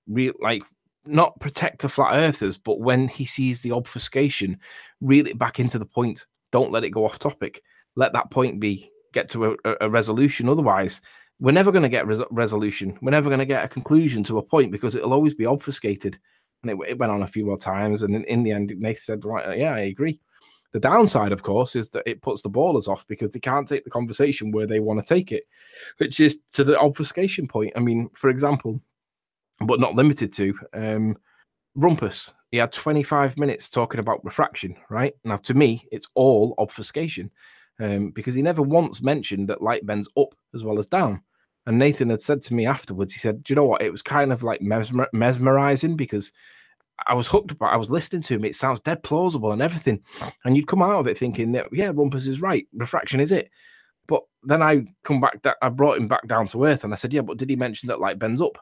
not protect the flat earthers, but when he sees the obfuscation, reel it back into the point. Don't let it go off topic. Let that point get to a resolution. Otherwise, we're never going to get resolution. We're never going to get a conclusion to a point because it'll always be obfuscated. And it went on a few more times. And in the end, Nathan said, right, yeah, I agree. The downside, of course, is that it puts the ballers off because they can't take the conversation where they want to take it, which is to the obfuscation point. I mean, for example, but not limited to, Rumpus. He had 25 minutes talking about refraction, right? Now, to me, it's all obfuscation because he never once mentioned that light bends up as well as down. And Nathan had said to me afterwards, he said, do you know what? It was kind of like mesmerizing because I was hooked, but I was listening to him. It sounds dead plausible and everything. And you'd come out of it thinking that, yeah, Rumpus is right. Refraction is it. But then I brought him back down to earth and I said, yeah, but did he mention that light bends up?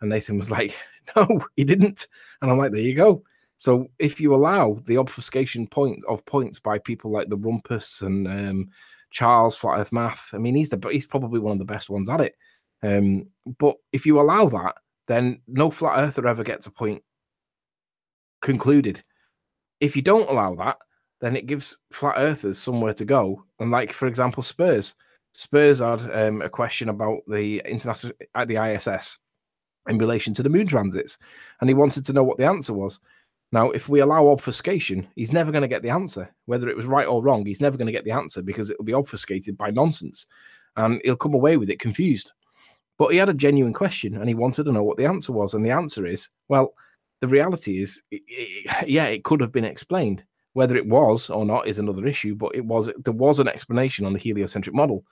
And Nathan was like, no, he didn't. And I'm like, there you go. So if you allow the obfuscation points by people like the Rumpus and Charles Flat Earth Math, I mean, he's probably one of the best ones at it. But if you allow that, then no flat earther ever gets a point concluded. If you don't allow that, then it gives flat earthers somewhere to go. And like, for example, Spurs had a question about the international at the ISS in relation to the moon transits, and he wanted to know what the answer was. Now, if we allow obfuscation, he's never going to get the answer. Whether it was right or wrong, he's never going to get the answer because it will be obfuscated by nonsense, and he'll come away with it confused. But he had a genuine question, and he wanted to know what the answer was. And the answer is, well, the reality is, it could have been explained. Whether it was or not is another issue, but there was an explanation on the heliocentric model.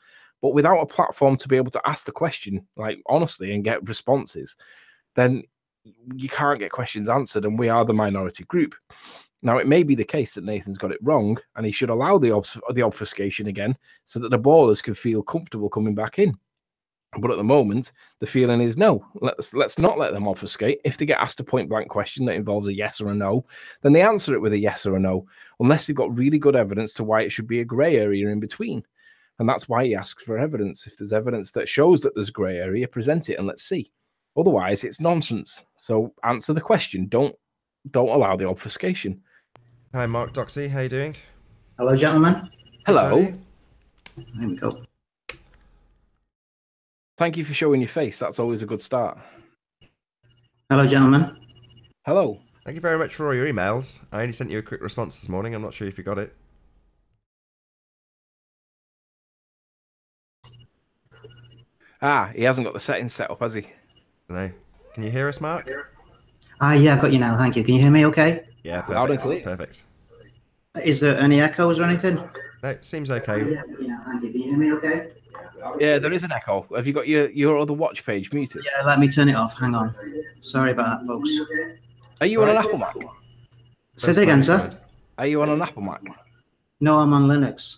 But without a platform to be able to ask the question, like, honestly, and get responses, then you can't get questions answered, and we are the minority group. Now, it may be the case that Nathan's got it wrong, and he should allow the obfuscation again so that the ballers can feel comfortable coming back in. But at the moment, the feeling is no, let's not let them obfuscate. If they get asked a point-blank question that involves a yes or a no, then they answer it with a yes or a no, unless they've got really good evidence to why it should be a grey area in between. And that's why he asks for evidence. If there's evidence that shows that there's grey area, present it and let's see. Otherwise, it's nonsense. So answer the question. Don't allow the obfuscation. Hi, Mark Doxy. How you doing? Hello, gentlemen. Hello. There we go. Thank you for showing your face. That's always a good start. Hello, gentlemen. Hello. Thank you very much for all your emails. I only sent you a quick response this morning. I'm not sure if you got it. He hasn't got the settings set up, has he? No. Can you hear us, Mark? Yeah, I've got you now. Thank you. Can you hear me okay? Yeah, perfect. Loud and clear. Perfect. Is there any echoes or anything? No, it seems okay. Yeah, thank you. Can you hear me okay? Yeah, there is an echo. Have you got your other watch page muted? Yeah, let me turn it off. Hang on. Sorry about that, folks. Are you on an Apple Mac? Say that again, sir. Are you on an Apple Mac? No, I'm on Linux.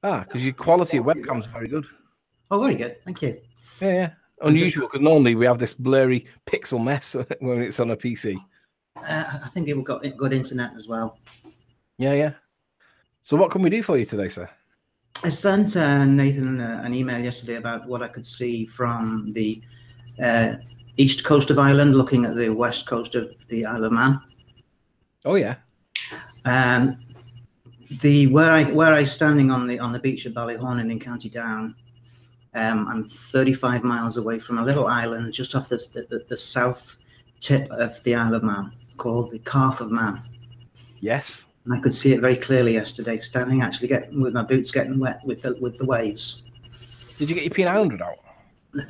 Because your quality of webcam's very good. Oh, very good. Thank you. Yeah. Unusual, because normally we have this blurry pixel mess when it's on a PC. I think we've got good internet as well. Yeah. So what can we do for you today, sir? I sent Nathan an email yesterday about what I could see from the east coast of Ireland, looking at the west coast of the Isle of Man. Oh yeah. Where I standing on the beach of Ballyhornan in County Down. I'm 35 miles away from a little island just off the south tip of the Isle of Man called the Calf of Man. Yes. And I could see it very clearly yesterday, standing actually with my boots getting wet with the waves. Did you get your P900 out?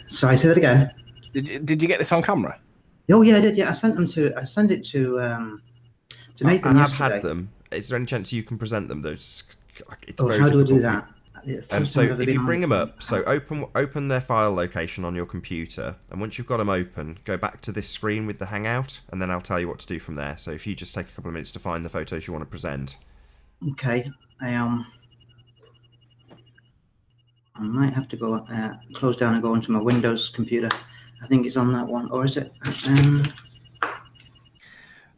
Sorry, say that again. Did you get this on camera? Oh yeah, I did. Yeah, I sent it to Nathan I have yesterday. had them. Is there any chance you can present them? It's very how do I difficult do that? So if you bring them up, so open their file location on your computer, and once you've got them open, go back to this screen with the Hangout, and then I'll tell you what to do from there. So if you just take a couple of minutes to find the photos you want to present. Okay, I might have to go close down and go into my Windows computer. I think it's on that one, or is it?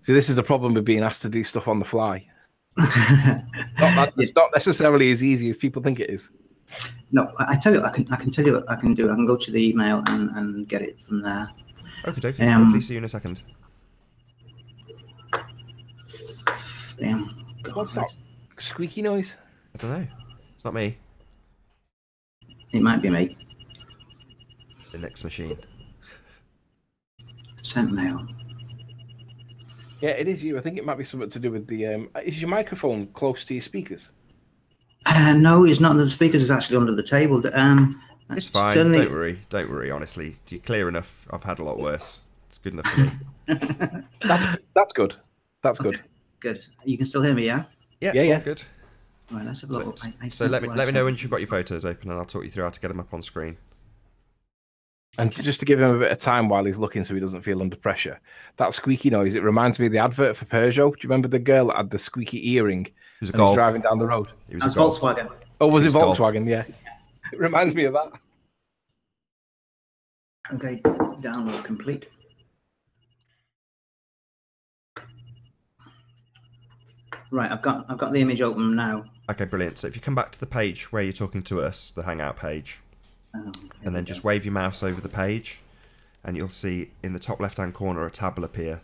See, this is the problem with being asked to do stuff on the fly. It's not necessarily as easy as people think it is. No, I tell you, I can tell you what I can do. I can go to the email and get it from there. Okay. Hopefully see you in a second. What's that squeaky noise? I don't know. It's not me. It might be me. The next machine. Sent mail. Yeah, it is you. I think it might be something to do with the. Is your microphone close to your speakers? No, it's not. The speakers is actually under the table. It's fine. Certainly... Don't worry. Honestly, you're clear enough. I've had a lot worse. It's good enough for me. That's good. That's good. Good. You can still hear me, yeah? Yeah. Good. All right, let's have a look. So let me know once you've got your photos open, and I'll talk you through how to get them up on screen. And just to give him a bit of time while he's looking so he doesn't feel under pressure, that squeaky noise, it reminds me of the advert for Peugeot. Do you remember the girl that had the squeaky earring It was a and Golf. was driving down the road? It was a Volkswagen. Oh, was it Golf. Volkswagen? Yeah. It reminds me of that. Okay, download complete. Right, I've got the image open now. Okay, brilliant. So if you come back to the page where you're talking to us, the Hangout page. and then just wave your mouse over the page, and you'll see in the top left-hand corner a tab will appear,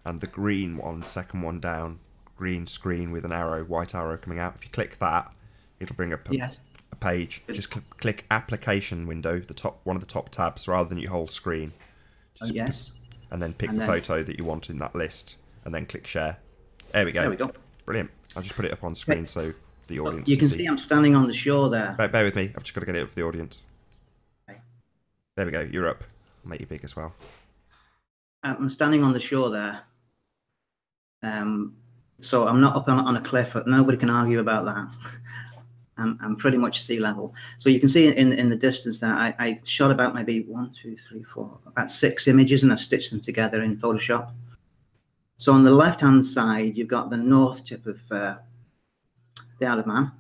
and the green one, second one down, green screen with an arrow, white arrow coming out. If you click that, it'll bring up a page. Just click application window, one of the top tabs, rather than your whole screen. And then pick the photo that you want in that list, and then click share. There we go. There we go. Brilliant. I'll just put it up on screen so the audience you can see I'm standing on the shore there. Bear with me. I've just got to get it up for the audience. Okay. There we go. You're up. I'll make you big as well. I'm standing on the shore there. So I'm not up on a cliff. Nobody can argue about that. I'm pretty much sea level. So you can see in the distance there, I shot about maybe 1, 2, 3, 4, about 6 images, and I've stitched them together in Photoshop. So on the left-hand side, you've got the north tip of the Isle of Man.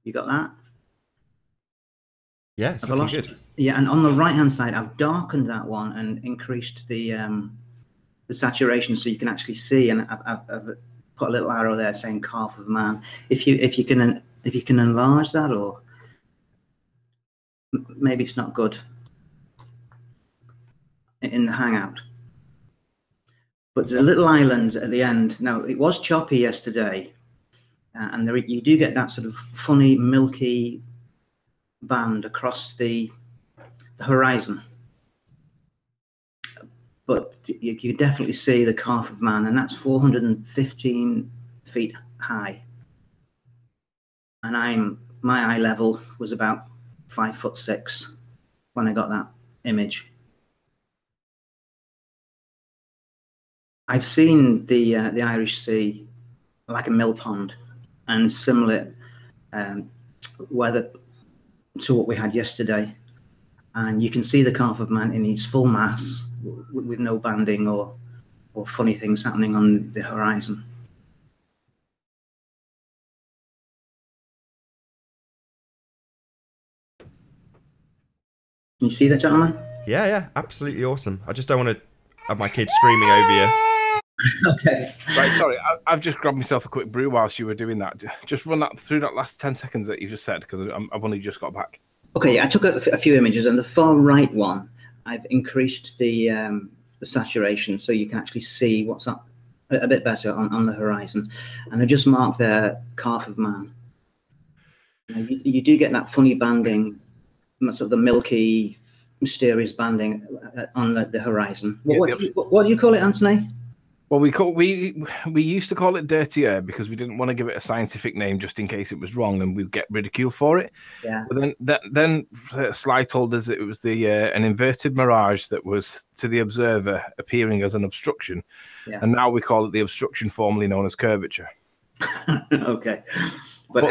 You got that? Yeah, it's looking good. Yeah, and on the right-hand side, I've darkened that one and increased the saturation so you can actually see. And I've put a little arrow there saying "Calf of Man." If you can enlarge that, or maybe it's not good in the Hangout. But there's a little island at the end. Now, it was choppy yesterday, and you do get that sort of funny, milky band across the horizon. But you definitely see the Calf of Man, and that's 415 feet high. And my eye level was about 5'6" when I got that image. I've seen the Irish Sea like a mill pond, and similar weather to what we had yesterday. And you can see the Calf of Man in its full mass with no banding or funny things happening on the horizon. Can you see that, gentlemen? Yeah, absolutely awesome. I just don't want to have my kids screaming over you. Okay. Right, sorry, I've just grabbed myself a quick brew whilst you were doing that. Just run that through that last 10 seconds that you just said, because I've only just got back. Okay, yeah, I took a few images, and the far right one, I've increased the saturation so you can actually see what's up a bit better on the horizon. And I just marked there Calf of Man. Now, you do get that funny banding, sort of the milky, mysterious banding on the horizon. What do you call it, Anthony? Well, we used to call it dirty air because we didn't want to give it a scientific name just in case it was wrong and we'd get ridiculed for it. Yeah. But then Sly told us it was an inverted mirage that was to the observer appearing as an obstruction, and now we call it the obstruction formerly known as curvature. Okay.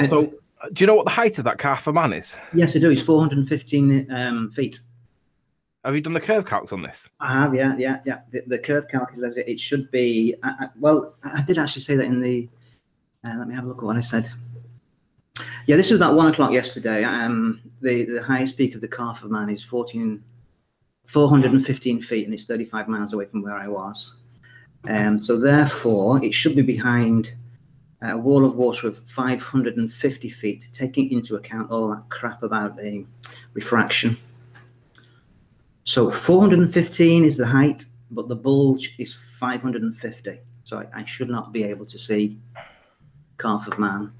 So, do you know what the height of that Calf of Man is? Yes, I do. It's 415 feet. Have you done the curve calcs on this? I have, yeah. The curve calc says it should be. Well, I did actually say that in the. Let me have a look at what I said. Yeah, this was about 1 o'clock yesterday. The highest peak of the Calf of Man is 415 feet, and it's 35 miles away from where I was. So therefore, it should be behind a wall of water of 550 feet, taking into account all that crap about the refraction. So 415 is the height, but the bulge is 550. So I should not be able to see Calf of Man.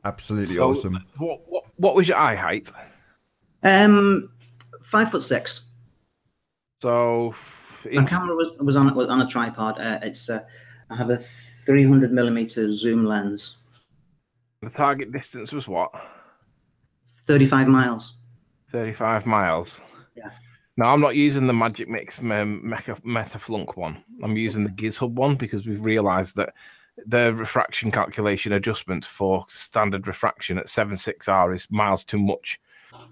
Absolutely awesome. What was your eye height? 5'6". So my camera was on a tripod. I have a 300mm zoom lens. The target distance was what? 35 miles. 35 miles. Yeah. Now, I'm not using the Magic Mix Metaflunk one. I'm using the GizHub one because we've realized that the refraction calculation adjustment for standard refraction at 7.6R is miles too much.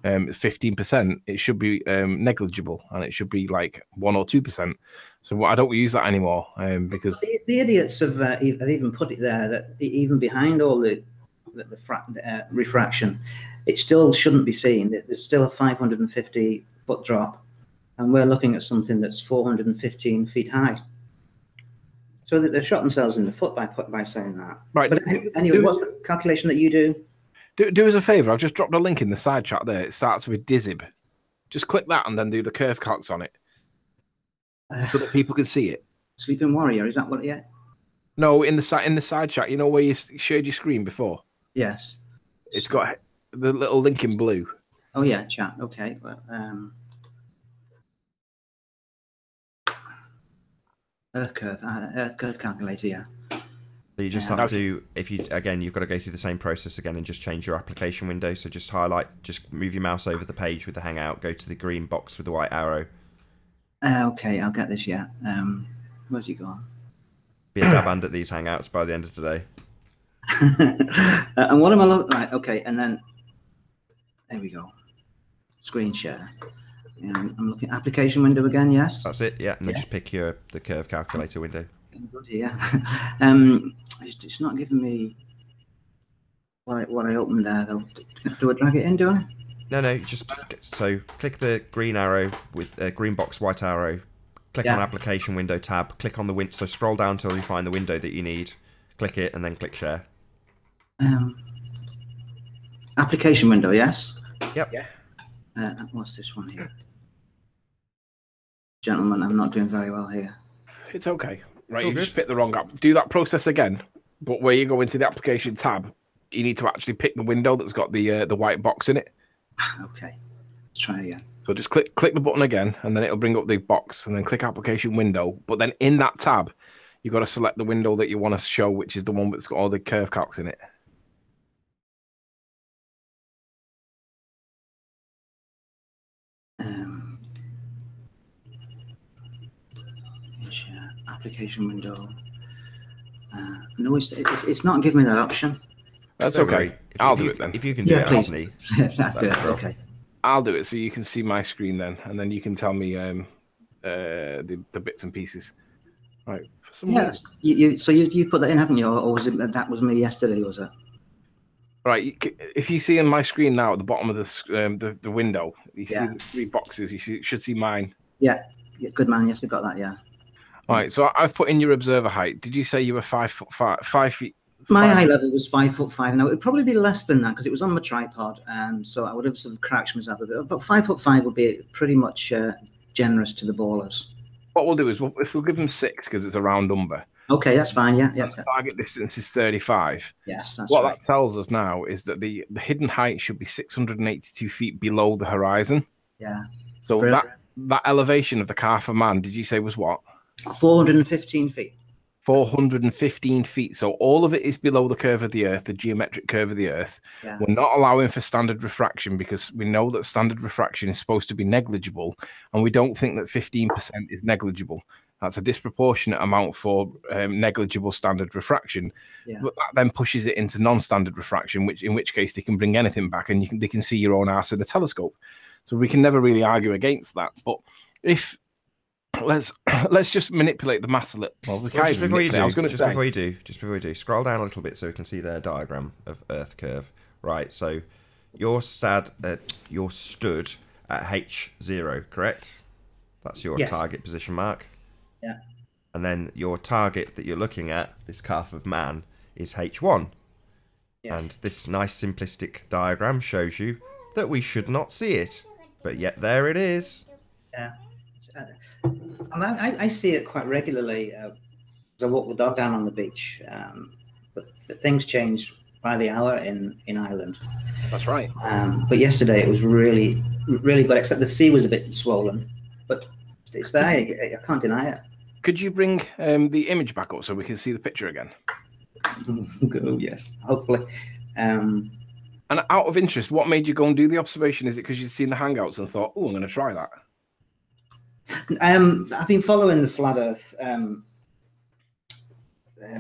15%, it should be negligible, and it should be like 1 or 2%. So I don't use that anymore because the idiots have even put it there that even behind all the refraction, it still shouldn't be seen. There's still a 550-foot drop, and we're looking at something that's 415 feet high. So that they've shot themselves in the foot by saying that. Right. But anyway, what's the calculation that you do? Do us a favour. I've just dropped a link in the side chat there. It starts with Dizib. Just click that and then do the curve calcs on it so that people can see it. Sleeping Warrior, is that what? Yeah. No, in the side chat. You know where you shared your screen before? Yes. It's got the little link in blue. Oh yeah, chat. Okay. Well, Earth curve calculator. Yeah. So you just have to, you've got to go through the same process again and just change your application window. So just just move your mouse over the page with the Hangout, go to the green box with the white arrow. Okay, I'll get this. Yeah. Where's he gone? Be a dab hand at these Hangouts by the end of today. And what am I looking? Right. Okay, and then there we go. Screen share. I'm looking application window again. Yes. That's it. Yeah, and then just pick the curve calculator window. Yeah. It's not giving me what I opened there though. Do I drag it in? Do I? No. Just so click the green arrow with green box, white arrow. Click on application window tab. Click on the window. So scroll down till you find the window that you need. Click it and then click share. Application window. Yes. Yep. Yeah. What's this one here? Gentlemen, I'm not doing very well here. It's okay. Right, you just picked the wrong app. Do that process again, but where you go into the application tab, you need to actually pick the window that's got the white box in it. Okay, let's try again. So just click the button again, and then it'll bring up the box, and then click application window. But then in that tab, you've got to select the window that you want to show, which is the one that's got all the curve calcs in it. Application window. No, it's not giving me that option. That's okay. I'll do it then. If you can do it, Anthony. Okay. I'll do it so you can see my screen then, and then you can tell me the bits and pieces. Right. For some reason. You put that in, haven't you? Or was it that was me yesterday? Was it? Right. If you see in my screen now at the bottom of the window, you see the three boxes. You should see mine. Yeah. Good man. Yes, I got that. Yeah. All right, so I've put in your observer height. Did you say you were 5 feet? My eye level was 5'5". Now it'd probably be less than that because it was on my tripod, so I would have sort of crouched myself a bit. But 5'5" would be pretty much generous to the ballers. What we'll do is we'll give them 6 because it's a round number. Okay, that's fine. Yeah. The target distance is 35. Yes, that's what right. That tells us now is that the hidden height should be 682 feet below the horizon. Yeah. So that elevation of the calf of man, did you say was what? 415 feet. 415 feet. So all of it is below the curve of the Earth, the geometric curve of the Earth. Yeah. We're not allowing for standard refraction because we know that standard refraction is supposed to be negligible, and we don't think that 15% is negligible. That's a disproportionate amount for negligible standard refraction. Yeah. But that then pushes it into non-standard refraction, in which case they can bring anything back and they can see your own arse in a telescope. So we can never really argue against that. But if let's just manipulate the maths a little. Well, just before you do, scroll down a little bit so we can see their diagram of Earth curve. Right, so you're stood at H0, correct? That's your target position mark. Yeah. And then your target that you're looking at, this calf of man, is H1. Yeah. And this nice simplistic diagram shows you that we should not see it, but yet there it is. Yeah. I see it quite regularly as I walk the dog down on the beach, but things change by the hour in Ireland. That's right. But yesterday it was really, really good, except the sea was a bit swollen, but it's there. I can't deny it. Could you bring the image back up so we can see the picture again? Oh, yes, hopefully. And out of interest, what made you go and do the observation? Is it because you'd seen the Hangouts and thought, oh, I'm going to try that? I've been following the flat Earth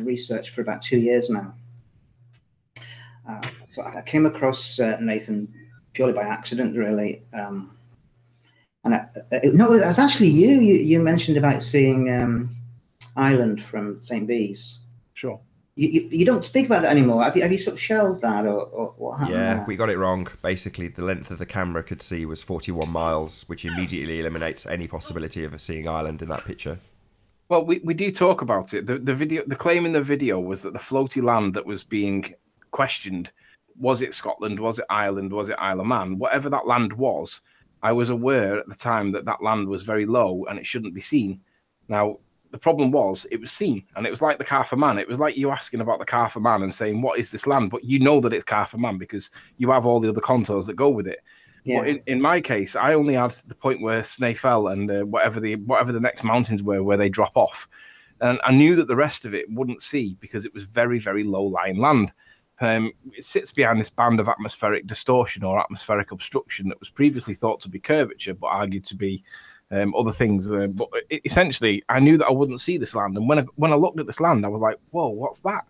research for about 2 years now. So I came across Nathan purely by accident, really. No, it was actually you. You mentioned about seeing Ireland from St. Bees. Sure. You don't speak about that anymore. Have you sort of shelved that, or what happened? Yeah, we got it wrong. Basically, the length of the camera could see was 41 miles, which immediately eliminates any possibility of seeing Ireland in that picture. Well, we do talk about it. The claim in the video was that the floaty land that was being questioned Was it Scotland? Was it Ireland? Was it Isle of Man? Whatever that land was, I was aware at the time that that land was very low and it shouldn't be seen. Now, the problem was it was seen, and it was like the Calf of Man. It was like you asking about the Calf of Man and saying, what is this land? But you know that it's Calf of Man because you have all the other contours that go with it. Yeah. But in my case, I only had the point where Snaefell and whatever the next mountains were where they drop off. And I knew that the rest of it wouldn't see because it was very, very low-lying land. It sits behind this band of atmospheric distortion or atmospheric obstruction that was previously thought to be curvature, but argued to be other things. But essentially, I knew that I wouldn't see this land. And when I looked at this land, I was like, whoa, what's that?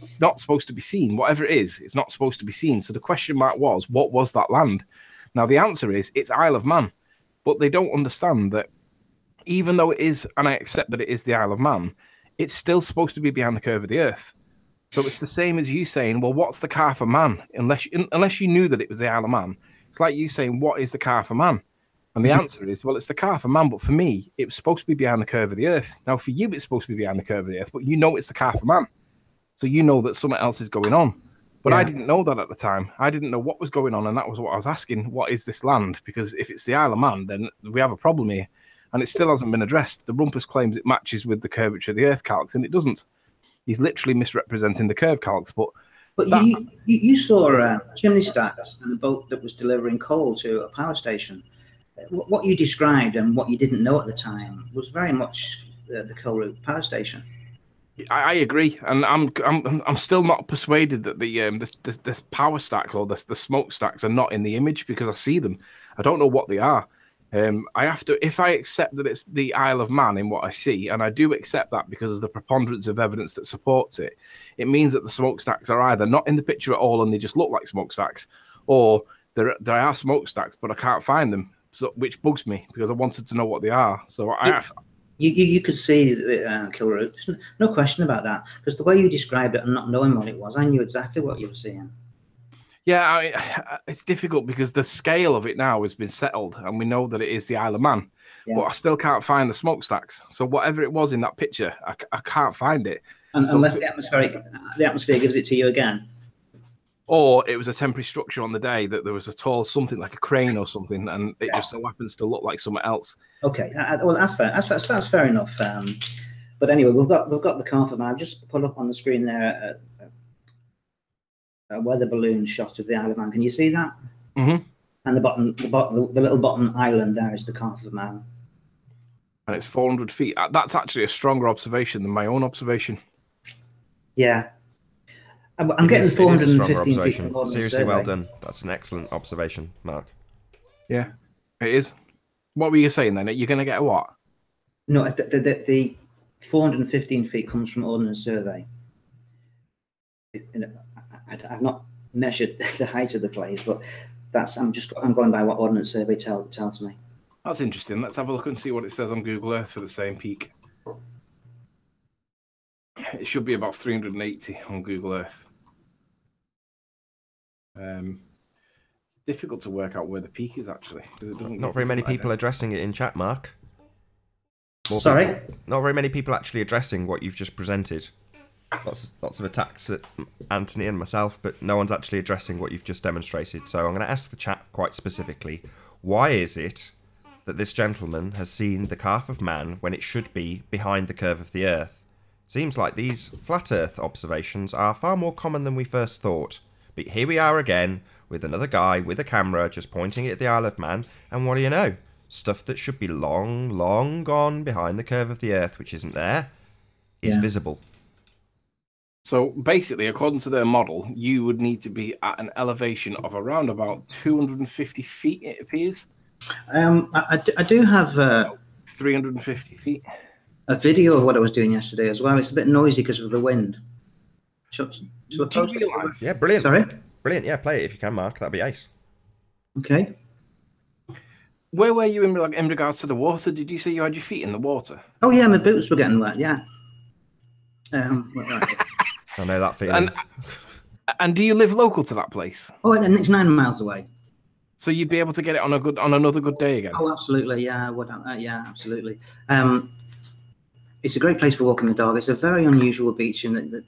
It's not supposed to be seen. Whatever it is, it's not supposed to be seen. So the question mark was, what was that land? Now, the answer is, it's Isle of Man. But they don't understand that even though it is, and I accept that it is the Isle of Man, it's still supposed to be behind the curve of the Earth. So it's the same as you saying, well, what's the Calf of Man? Unless you knew that it was the Isle of Man. It's like you saying, what is the Calf of Man? And the answer is, well, it's the Calf of Man. But for me, it was supposed to be behind the curve of the Earth. Now, for you, it's supposed to be behind the curve of the Earth, but you know it's the Calf of Man. So you know that something else is going on. But I didn't know that at the time. I didn't know what was going on, and that was what I was asking. What is this land? Because if it's the Isle of Man, then we have a problem here. And it still hasn't been addressed. The Rumpus claims it matches with the curvature of the Earth calcs, and it doesn't. He's literally misrepresenting the curve calcs. But you saw chimney stacks and a boat that was delivering coal to a power station. What you described and what you didn't know at the time was very much the coal route power station. I agree, and I'm still not persuaded that the power stacks or the smoke stacks are not in the image because I see them. I don't know what they are. I have to, if I accept that it's the Isle of Man in what I see, and I do accept that because of the preponderance of evidence that supports it, it means that the smokestacks are either not in the picture at all and they just look like smokestacks, or there are smokestacks but I can't find them, so which bugs me because I wanted to know what they are. So you could see the kill route. There's no question about that, because the way you described it and not knowing what it was, I knew exactly what you were seeing. Yeah, it's difficult because the scale of it now has been settled, and we know that it is the Isle of Man. Yeah. But I still can't find the smokestacks. So whatever it was in that picture, I can't find it. Unless the atmosphere gives it to you again. Or it was a temporary structure on the day that there was a tall something like a crane or something, and it just so happens to look like something else. Okay, well that's fair. That's fair enough. But anyway, we've got the Calf of Man. I've just put up on the screen there a weather balloon shot of the Isle of Man. Can you see that? Mm-hmm. And the little bottom island there is the Calf of Man. And it's 400 feet. That's actually a stronger observation than my own observation. Yeah. I'm getting 415 feet. Seriously, well done. That's an excellent observation, Mark. Yeah, it is. What were you saying then? You're going to get a what? No, the 415 feet comes from Ordnance Survey. I've not measured the height of the place, but I'm going by what Ordnance Survey tells me. That's interesting. Let's have a look and see what it says on Google Earth for the same peak. It should be about 380 on Google Earth. It's difficult to work out where the peak is actually. It doesn't. Not very many people addressing it in chat, Mark. Sorry? Not very many people actually addressing what you've just presented. Lots of attacks at Anthony and myself, but no one's actually addressing what you've just demonstrated. So I'm going to ask the chat quite specifically, why is it that this gentleman has seen the Calf of Man when it should be behind the curve of the Earth? Seems like these flat Earth observations are far more common than we first thought. But here we are again, with another guy with a camera just pointing at the Isle of Man, and what do you know? Stuff that should be long, long gone behind the curve of the Earth, which isn't there, is visible. So basically, according to their model, you would need to be at an elevation of around about 250 feet, it appears. I do have 350 feet. A video of what I was doing yesterday as well. It's a bit noisy because of the wind. Yeah, brilliant. Sorry? Brilliant, yeah, play it if you can, Mark. That'd be ace. Okay. Where were you in regards to the water? Did you say you had your feet in the water? Oh, yeah, my boots were getting wet, yeah. I know that feeling. And do you live local to that place? Oh, and it's 9 miles away. So you'd be able to get it on another good day again? Oh, absolutely, yeah. I would, yeah, absolutely. It's a great place for walking the dog. It's a very unusual beach in that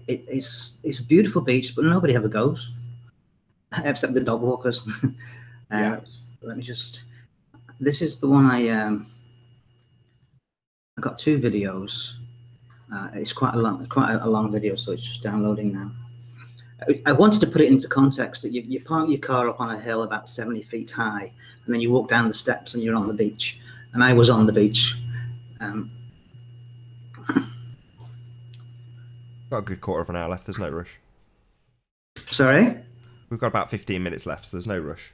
it's a beautiful beach, but nobody ever goes except the dog walkers. Yeah. Let me just. This is the one I got 2 videos. It's quite a long video, so it's just downloading now. I wanted to put it into context that you park your car up on a hill about 70 feet high, and then you walk down the steps and you're on the beach. And I was on the beach. Got a good quarter of an hour left. There's no rush. Sorry? We've got about 15 minutes left, so there's no rush.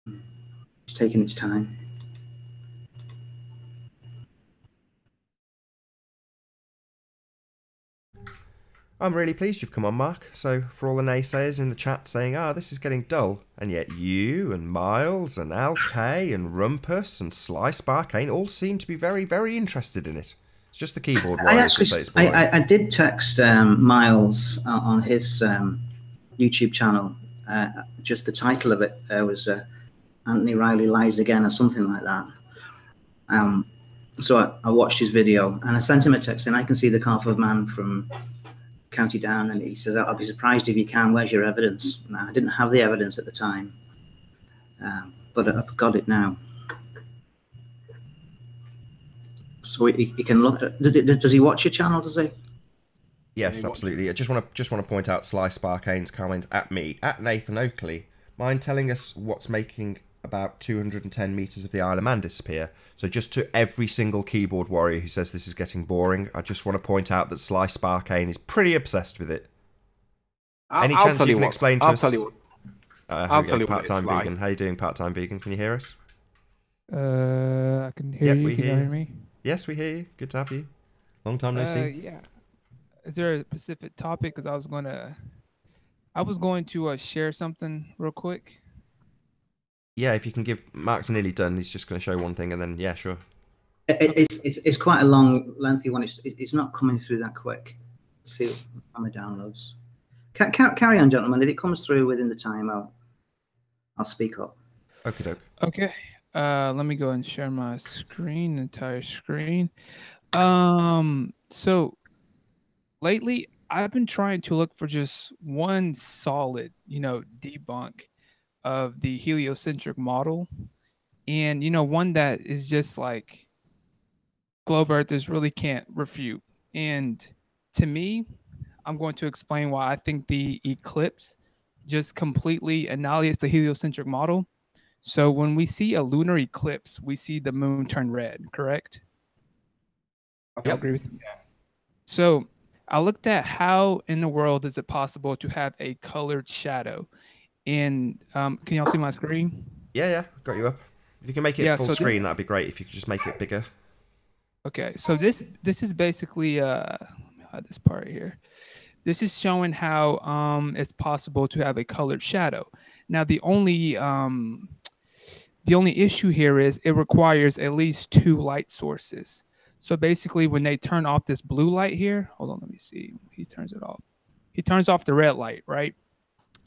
It's taking its time. I'm really pleased you've come on, Mark. So, for all the naysayers in the chat saying, this is getting dull, and yet you and Miles and LK and Rumpus and Slice Barcane all seem to be very, very interested in it. It's just the keyboard warriors that say it's boring. I did text Miles on his YouTube channel. Just the title of it was Anthony Riley Lies Again or something like that. So I watched his video and I sent him a text saying, I can see the calf of man from County Down, and he says, I'll be surprised if you can. Where's your evidence? Now, I didn't have the evidence at the time, but I've got it now. So he can look at. Does he watch your channel? Does he? Yes, absolutely. I just want to point out Slice Barcane's comment at me at Nathan Oakley. Mind telling us what's making about 210 meters of the Isle of Man disappear? So just to every single keyboard warrior who says this is getting boring, I just want to point out that Slice Barcane is pretty obsessed with it. Any chance you can explain to us? I'll tell you part-time vegan. How you doing, part-time vegan? Can you hear us? I can hear you. Can you hear me? Yes, we hear you. Good to have you. Long time no see. Yeah. Is there a specific topic? Because I was going to share something real quick. Yeah, if you can give. Mark's nearly done. He's just going to show one thing, and then yeah, sure. It's quite a long, lengthy one. It's not coming through that quick. Let's see on the downloads. Carry on, gentlemen. If it comes through within the time, I'll speak up. Okay, doke. Okay. Let me go and share my screen, entire screen. So lately I've been trying to look for just one solid, debunk of the heliocentric model, and one that is just like globe earthers really can't refute. And to me, I'm going to explain why I think the eclipse just completely annihilates the heliocentric model. So when we see a lunar eclipse, we see the moon turn red, correct? Yep. I agree with you. So I looked at how in the world is it possible to have a colored shadow. And can y'all see my screen? Yeah, got you up. If you can make it full screen, that'd be great. If you could just make it bigger. Okay, so this is basically let me hide this part here. This is showing how it's possible to have a colored shadow. Now the only issue here is it requires at least 2 light sources. So basically, when they turn off this blue light here, hold on, let me see. He turns it off. He turns off the red light, right?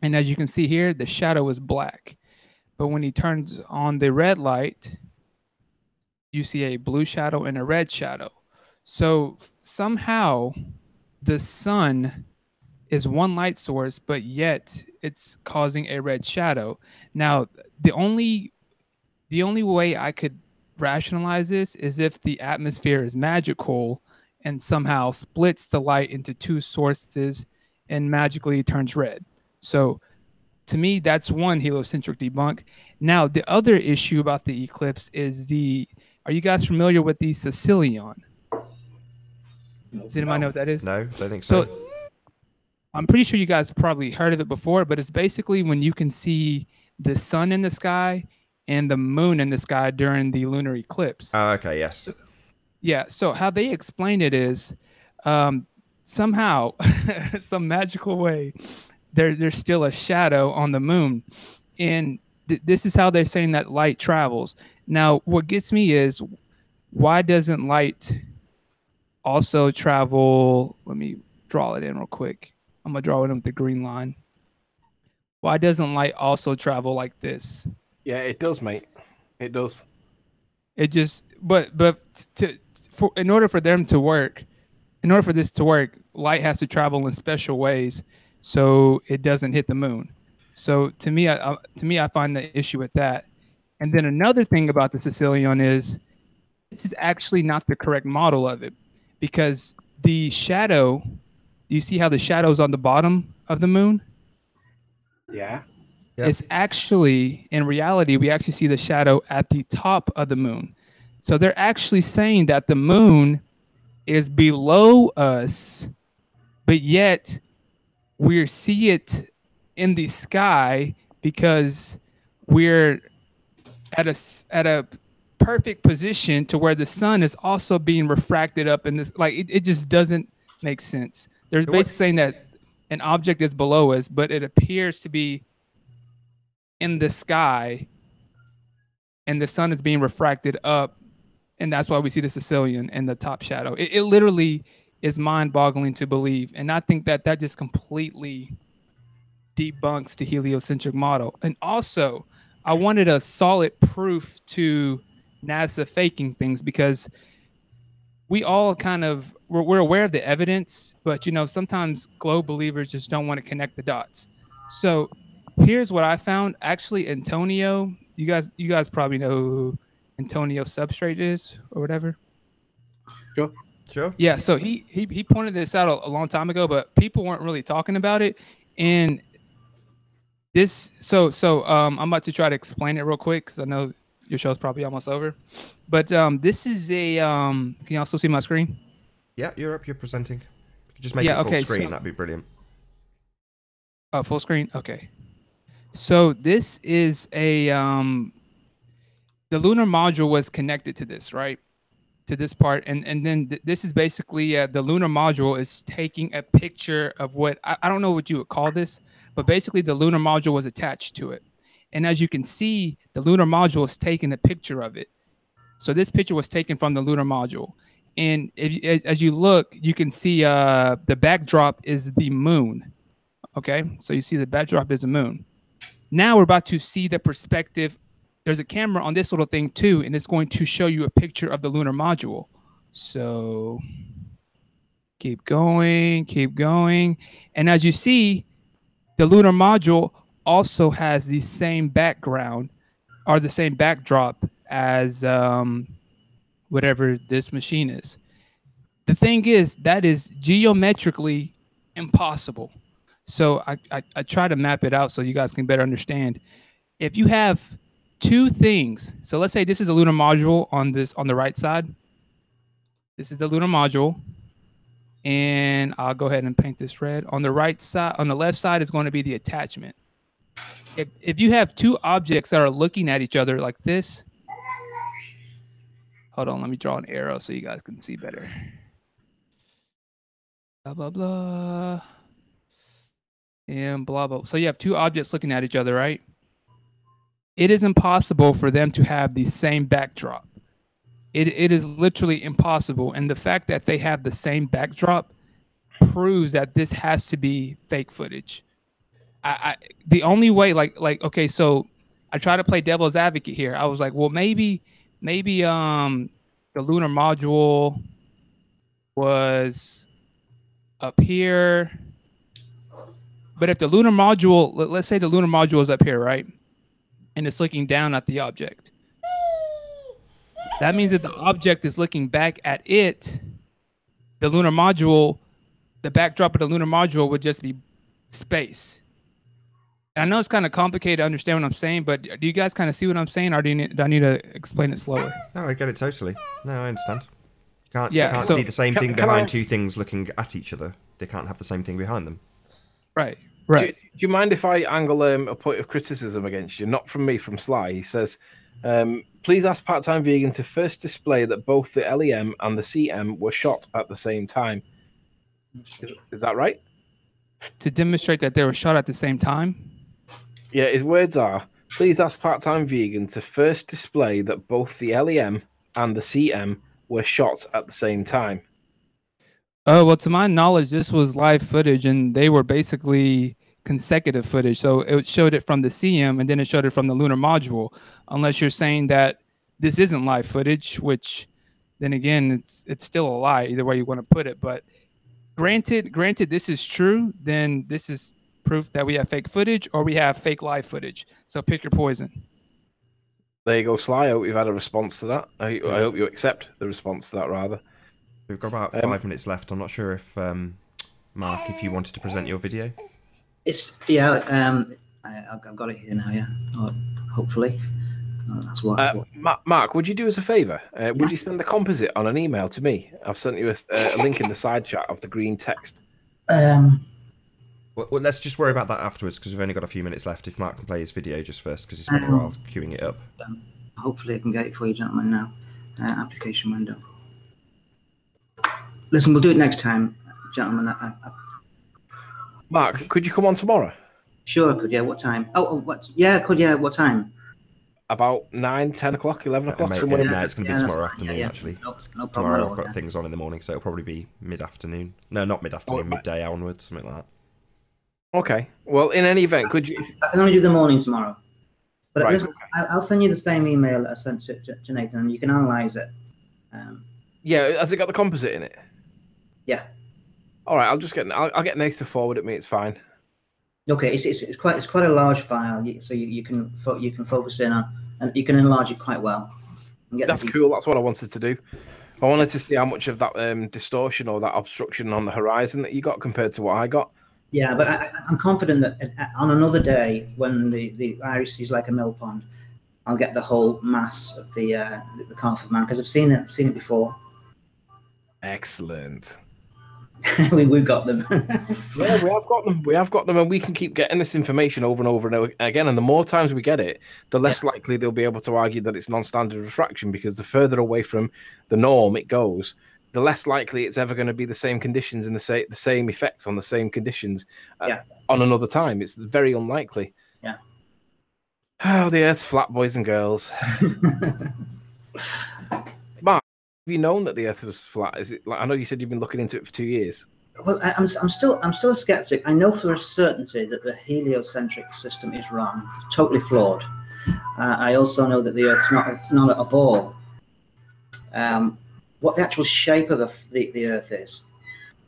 And as you can see here, the shadow is black. But when he turns on the red light, you see a blue shadow and a red shadow. So somehow the sun is one light source, but yet it's causing a red shadow. Now, the only way I could rationalize this is if the atmosphere is magical and somehow splits the light into 2 sources and magically turns red. So to me, that's one heliocentric debunk. Now, the other issue about the eclipse is are you guys familiar with the Sicilian? Does anybody know what that is? No, I don't think so. I'm pretty sure you guys probably heard of it before, but it's basically when you can see the sun in the sky and the moon in the sky during the lunar eclipse. Okay, yes. Yeah, so how they explain it is somehow, some magical way, there's still a shadow on the moon. And this is how they're saying that light travels. Now, what gets me is, why doesn't light also travel? Let me draw it in real quick. I'm going to draw it in with the green line. Why doesn't light also travel like this? Yeah, it does, mate. It does. It just, but in order for them to work, in order for this to work, light has to travel in special ways so it doesn't hit the moon. So to me, I find the issue with that. And then another thing about the Sicilian is this is actually not the correct model of it, because the shadow, you see how the shadow's on the bottom of the moon? Yeah. Yep. It's actually, in reality, we actually see the shadow at the top of the moon. So they're actually saying that the moon is below us, but yet we see it in the sky because we're at a perfect position to where the sun is also being refracted up in this. Like it just doesn't make sense. They're basically saying that an object is below us, but it appears to be in the sky, and the sun is being refracted up, and that's why we see the Sicilian in the top shadow. It literally is mind-boggling to believe, and I think that just completely debunks the heliocentric model. And also, I wanted a solid proof to NASA faking things, because we all kind of we're aware of the evidence, but sometimes globe believers just don't want to connect the dots. So here's what I found. Actually, Antonio, you guys probably know who Antonio Substrate is or whatever. Sure. Yeah, so he pointed this out a long time ago, but people weren't really talking about it. And this, so I'm about to try to explain it real quick because I know your show's probably almost over. But this is a can you also see my screen? Yeah, you're up. You're presenting. If you could just make it full screen, that'd be brilliant. Full screen. Okay. So this is a the lunar module was connected to this, right? To this part, and then this is basically the lunar module is taking a picture of what I don't know what you would call this, but basically the lunar module was attached to it. And as you can see, the lunar module is taking a picture of it. So this picture was taken from the lunar module. And as you look, you can see the backdrop is the moon. Okay, so you see the backdrop is the moon. Now we're about to see the perspective. There's a camera on this little thing too, and it's going to show you a picture of the lunar module. So keep going. And as you see, the lunar module also has the same background or the same backdrop as whatever this machine is. The thing is, that is geometrically impossible. So I try to map it out so you guys can better understand. If you have two things, so let's say this is the lunar module on the right side. This is the lunar module, and I'll go ahead and paint this red. On the right side, on the left side is going to be the attachment. If you have two objects that are looking at each other like this, hold on, let me draw an arrow so you guys can see better. Blah blah blah. And blah blah. So you have two objects looking at each other, right? It is impossible for them to have the same backdrop. It is literally impossible. And the fact that they have the same backdrop proves that this has to be fake footage. The only way, like okay, so I try to play devil's advocate here. I was like, well, maybe the lunar module was up here. But if the lunar module, let's say the lunar module is up here, right? And it's looking down at the object. That means that the object is looking back at it. The lunar module, the backdrop of the lunar module would just be space. And I know it's kind of complicated to understand what I'm saying, but do you guys kind of see what I'm saying, or do I need to explain it slower? No, I get it totally. No, I understand. You can't see the same thing behind two things looking at each other. They can't have the same thing behind them. Right. Do you mind if I angle a point of criticism against you? Not from me, from Sly. He says, please ask Part-Time Vegan to first display that both the LEM and the CM were shot at the same time. Is that right? To demonstrate that they were shot at the same time? Yeah, his words are, please ask Part-Time Vegan to first display that both the LEM and the CM were shot at the same time. Oh, well, to my knowledge, this was live footage, and they were basically consecutive footage. So it showed it from the CM, and then it showed it from the lunar module, unless you're saying that this isn't live footage, which then again, it's still a lie, either way you want to put it. But granted, this is true, then this is proof that we have fake footage or we have fake live footage. So pick your poison. There you go, Sly. I hope you've had a response to that. I hope you accept the response to that, rather. We've got about 5 minutes left. I'm not sure if Mark, if you wanted to present your video. I've got it here now. Yeah, hopefully. That's what. Mark, would you do us a favour? Would you send the composite on an email to me? I've sent you a link in the side chat of the green text. Well, let's just worry about that afterwards because we've only got a few minutes left. If Mark can play his video just first because it's been a while queuing it up. Hopefully I can get it for you, gentlemen, now. Application window. Listen, we'll do it next time, gentlemen. Mark, could you come on tomorrow? Sure, I could, yeah. What time? Yeah, I could, yeah. What time? About 9, 10 o'clock, 11 o'clock. No, it's going to be tomorrow afternoon, actually. No problem. Tomorrow I've got things on in the morning, so it'll probably be mid-afternoon. No, not mid-afternoon, midday onwards, something like that. Okay. Well, in any event, could you... I can only do the morning tomorrow. But right, listen, okay. I'll send you the same email that I sent to Nathan, and you can analyse it. Yeah, has it got the composite in it? Yeah. All right, I'll get Nathan to forward it me. It's fine. Okay, it's quite a large file, so you can focus in on, and you can enlarge it quite well. That's cool. That's what I wanted to do. I wanted to see how much of that distortion or that obstruction on the horizon that you got compared to what I got. Yeah, but I'm confident that on another day when the iris is like a mill pond, I'll get the whole mass of the Carford man because I've seen it before. Excellent. We've got them. Yeah, we have got them. We have got them, and we can keep getting this information over and over and over again. And the more times we get it, the less likely they'll be able to argue that it's non-standard refraction. Because the further away from the norm it goes, the less likely it's ever going to be the same conditions and the same effects on the same conditions on another time. It's very unlikely. Yeah. Oh, the Earth's flat, boys and girls. Mark, have you known that the Earth was flat? Is it like, I know you said you've been looking into it for 2 years. Well, I'm still a skeptic. I know for a certainty that the heliocentric system is wrong, totally flawed. I also know that the Earth's not a ball. What the actual shape of the Earth is,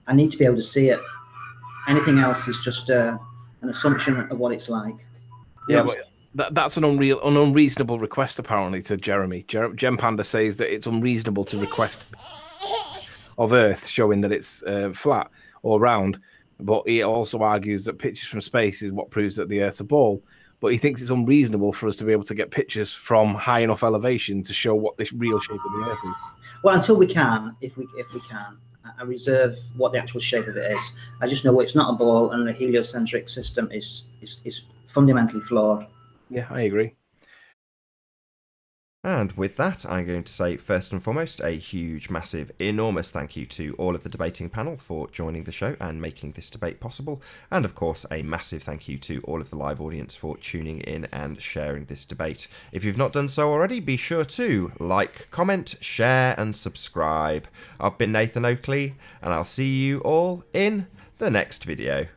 I need to be able to see it. Anything else is just an assumption of what it's like. Yeah, but that's an unreasonable request apparently to Jeremy. Gem Panda says that it's unreasonable to request of Earth showing that it's flat or round, but he also argues that pictures from space is what proves that the Earth's a ball. But he thinks it's unreasonable for us to be able to get pictures from high enough elevation to show what this real shape of the Earth is. Well, until we can, if we can, I reserve what the actual shape of it is. I just know it's not a ball, and the heliocentric system is fundamentally flawed. Yeah, I agree. And with that, I'm going to say, first and foremost, a huge, massive, enormous thank you to all of the debating panel for joining the show and making this debate possible. And of course, a massive thank you to all of the live audience for tuning in and sharing this debate. If you've not done so already, be sure to like, comment, share, and subscribe. I've been Nathan Oakley, and I'll see you all in the next video.